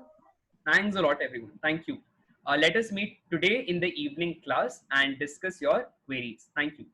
Thanks a lot, everyone. Thank you. Let us meet today in the evening class and discuss your queries. Thank you.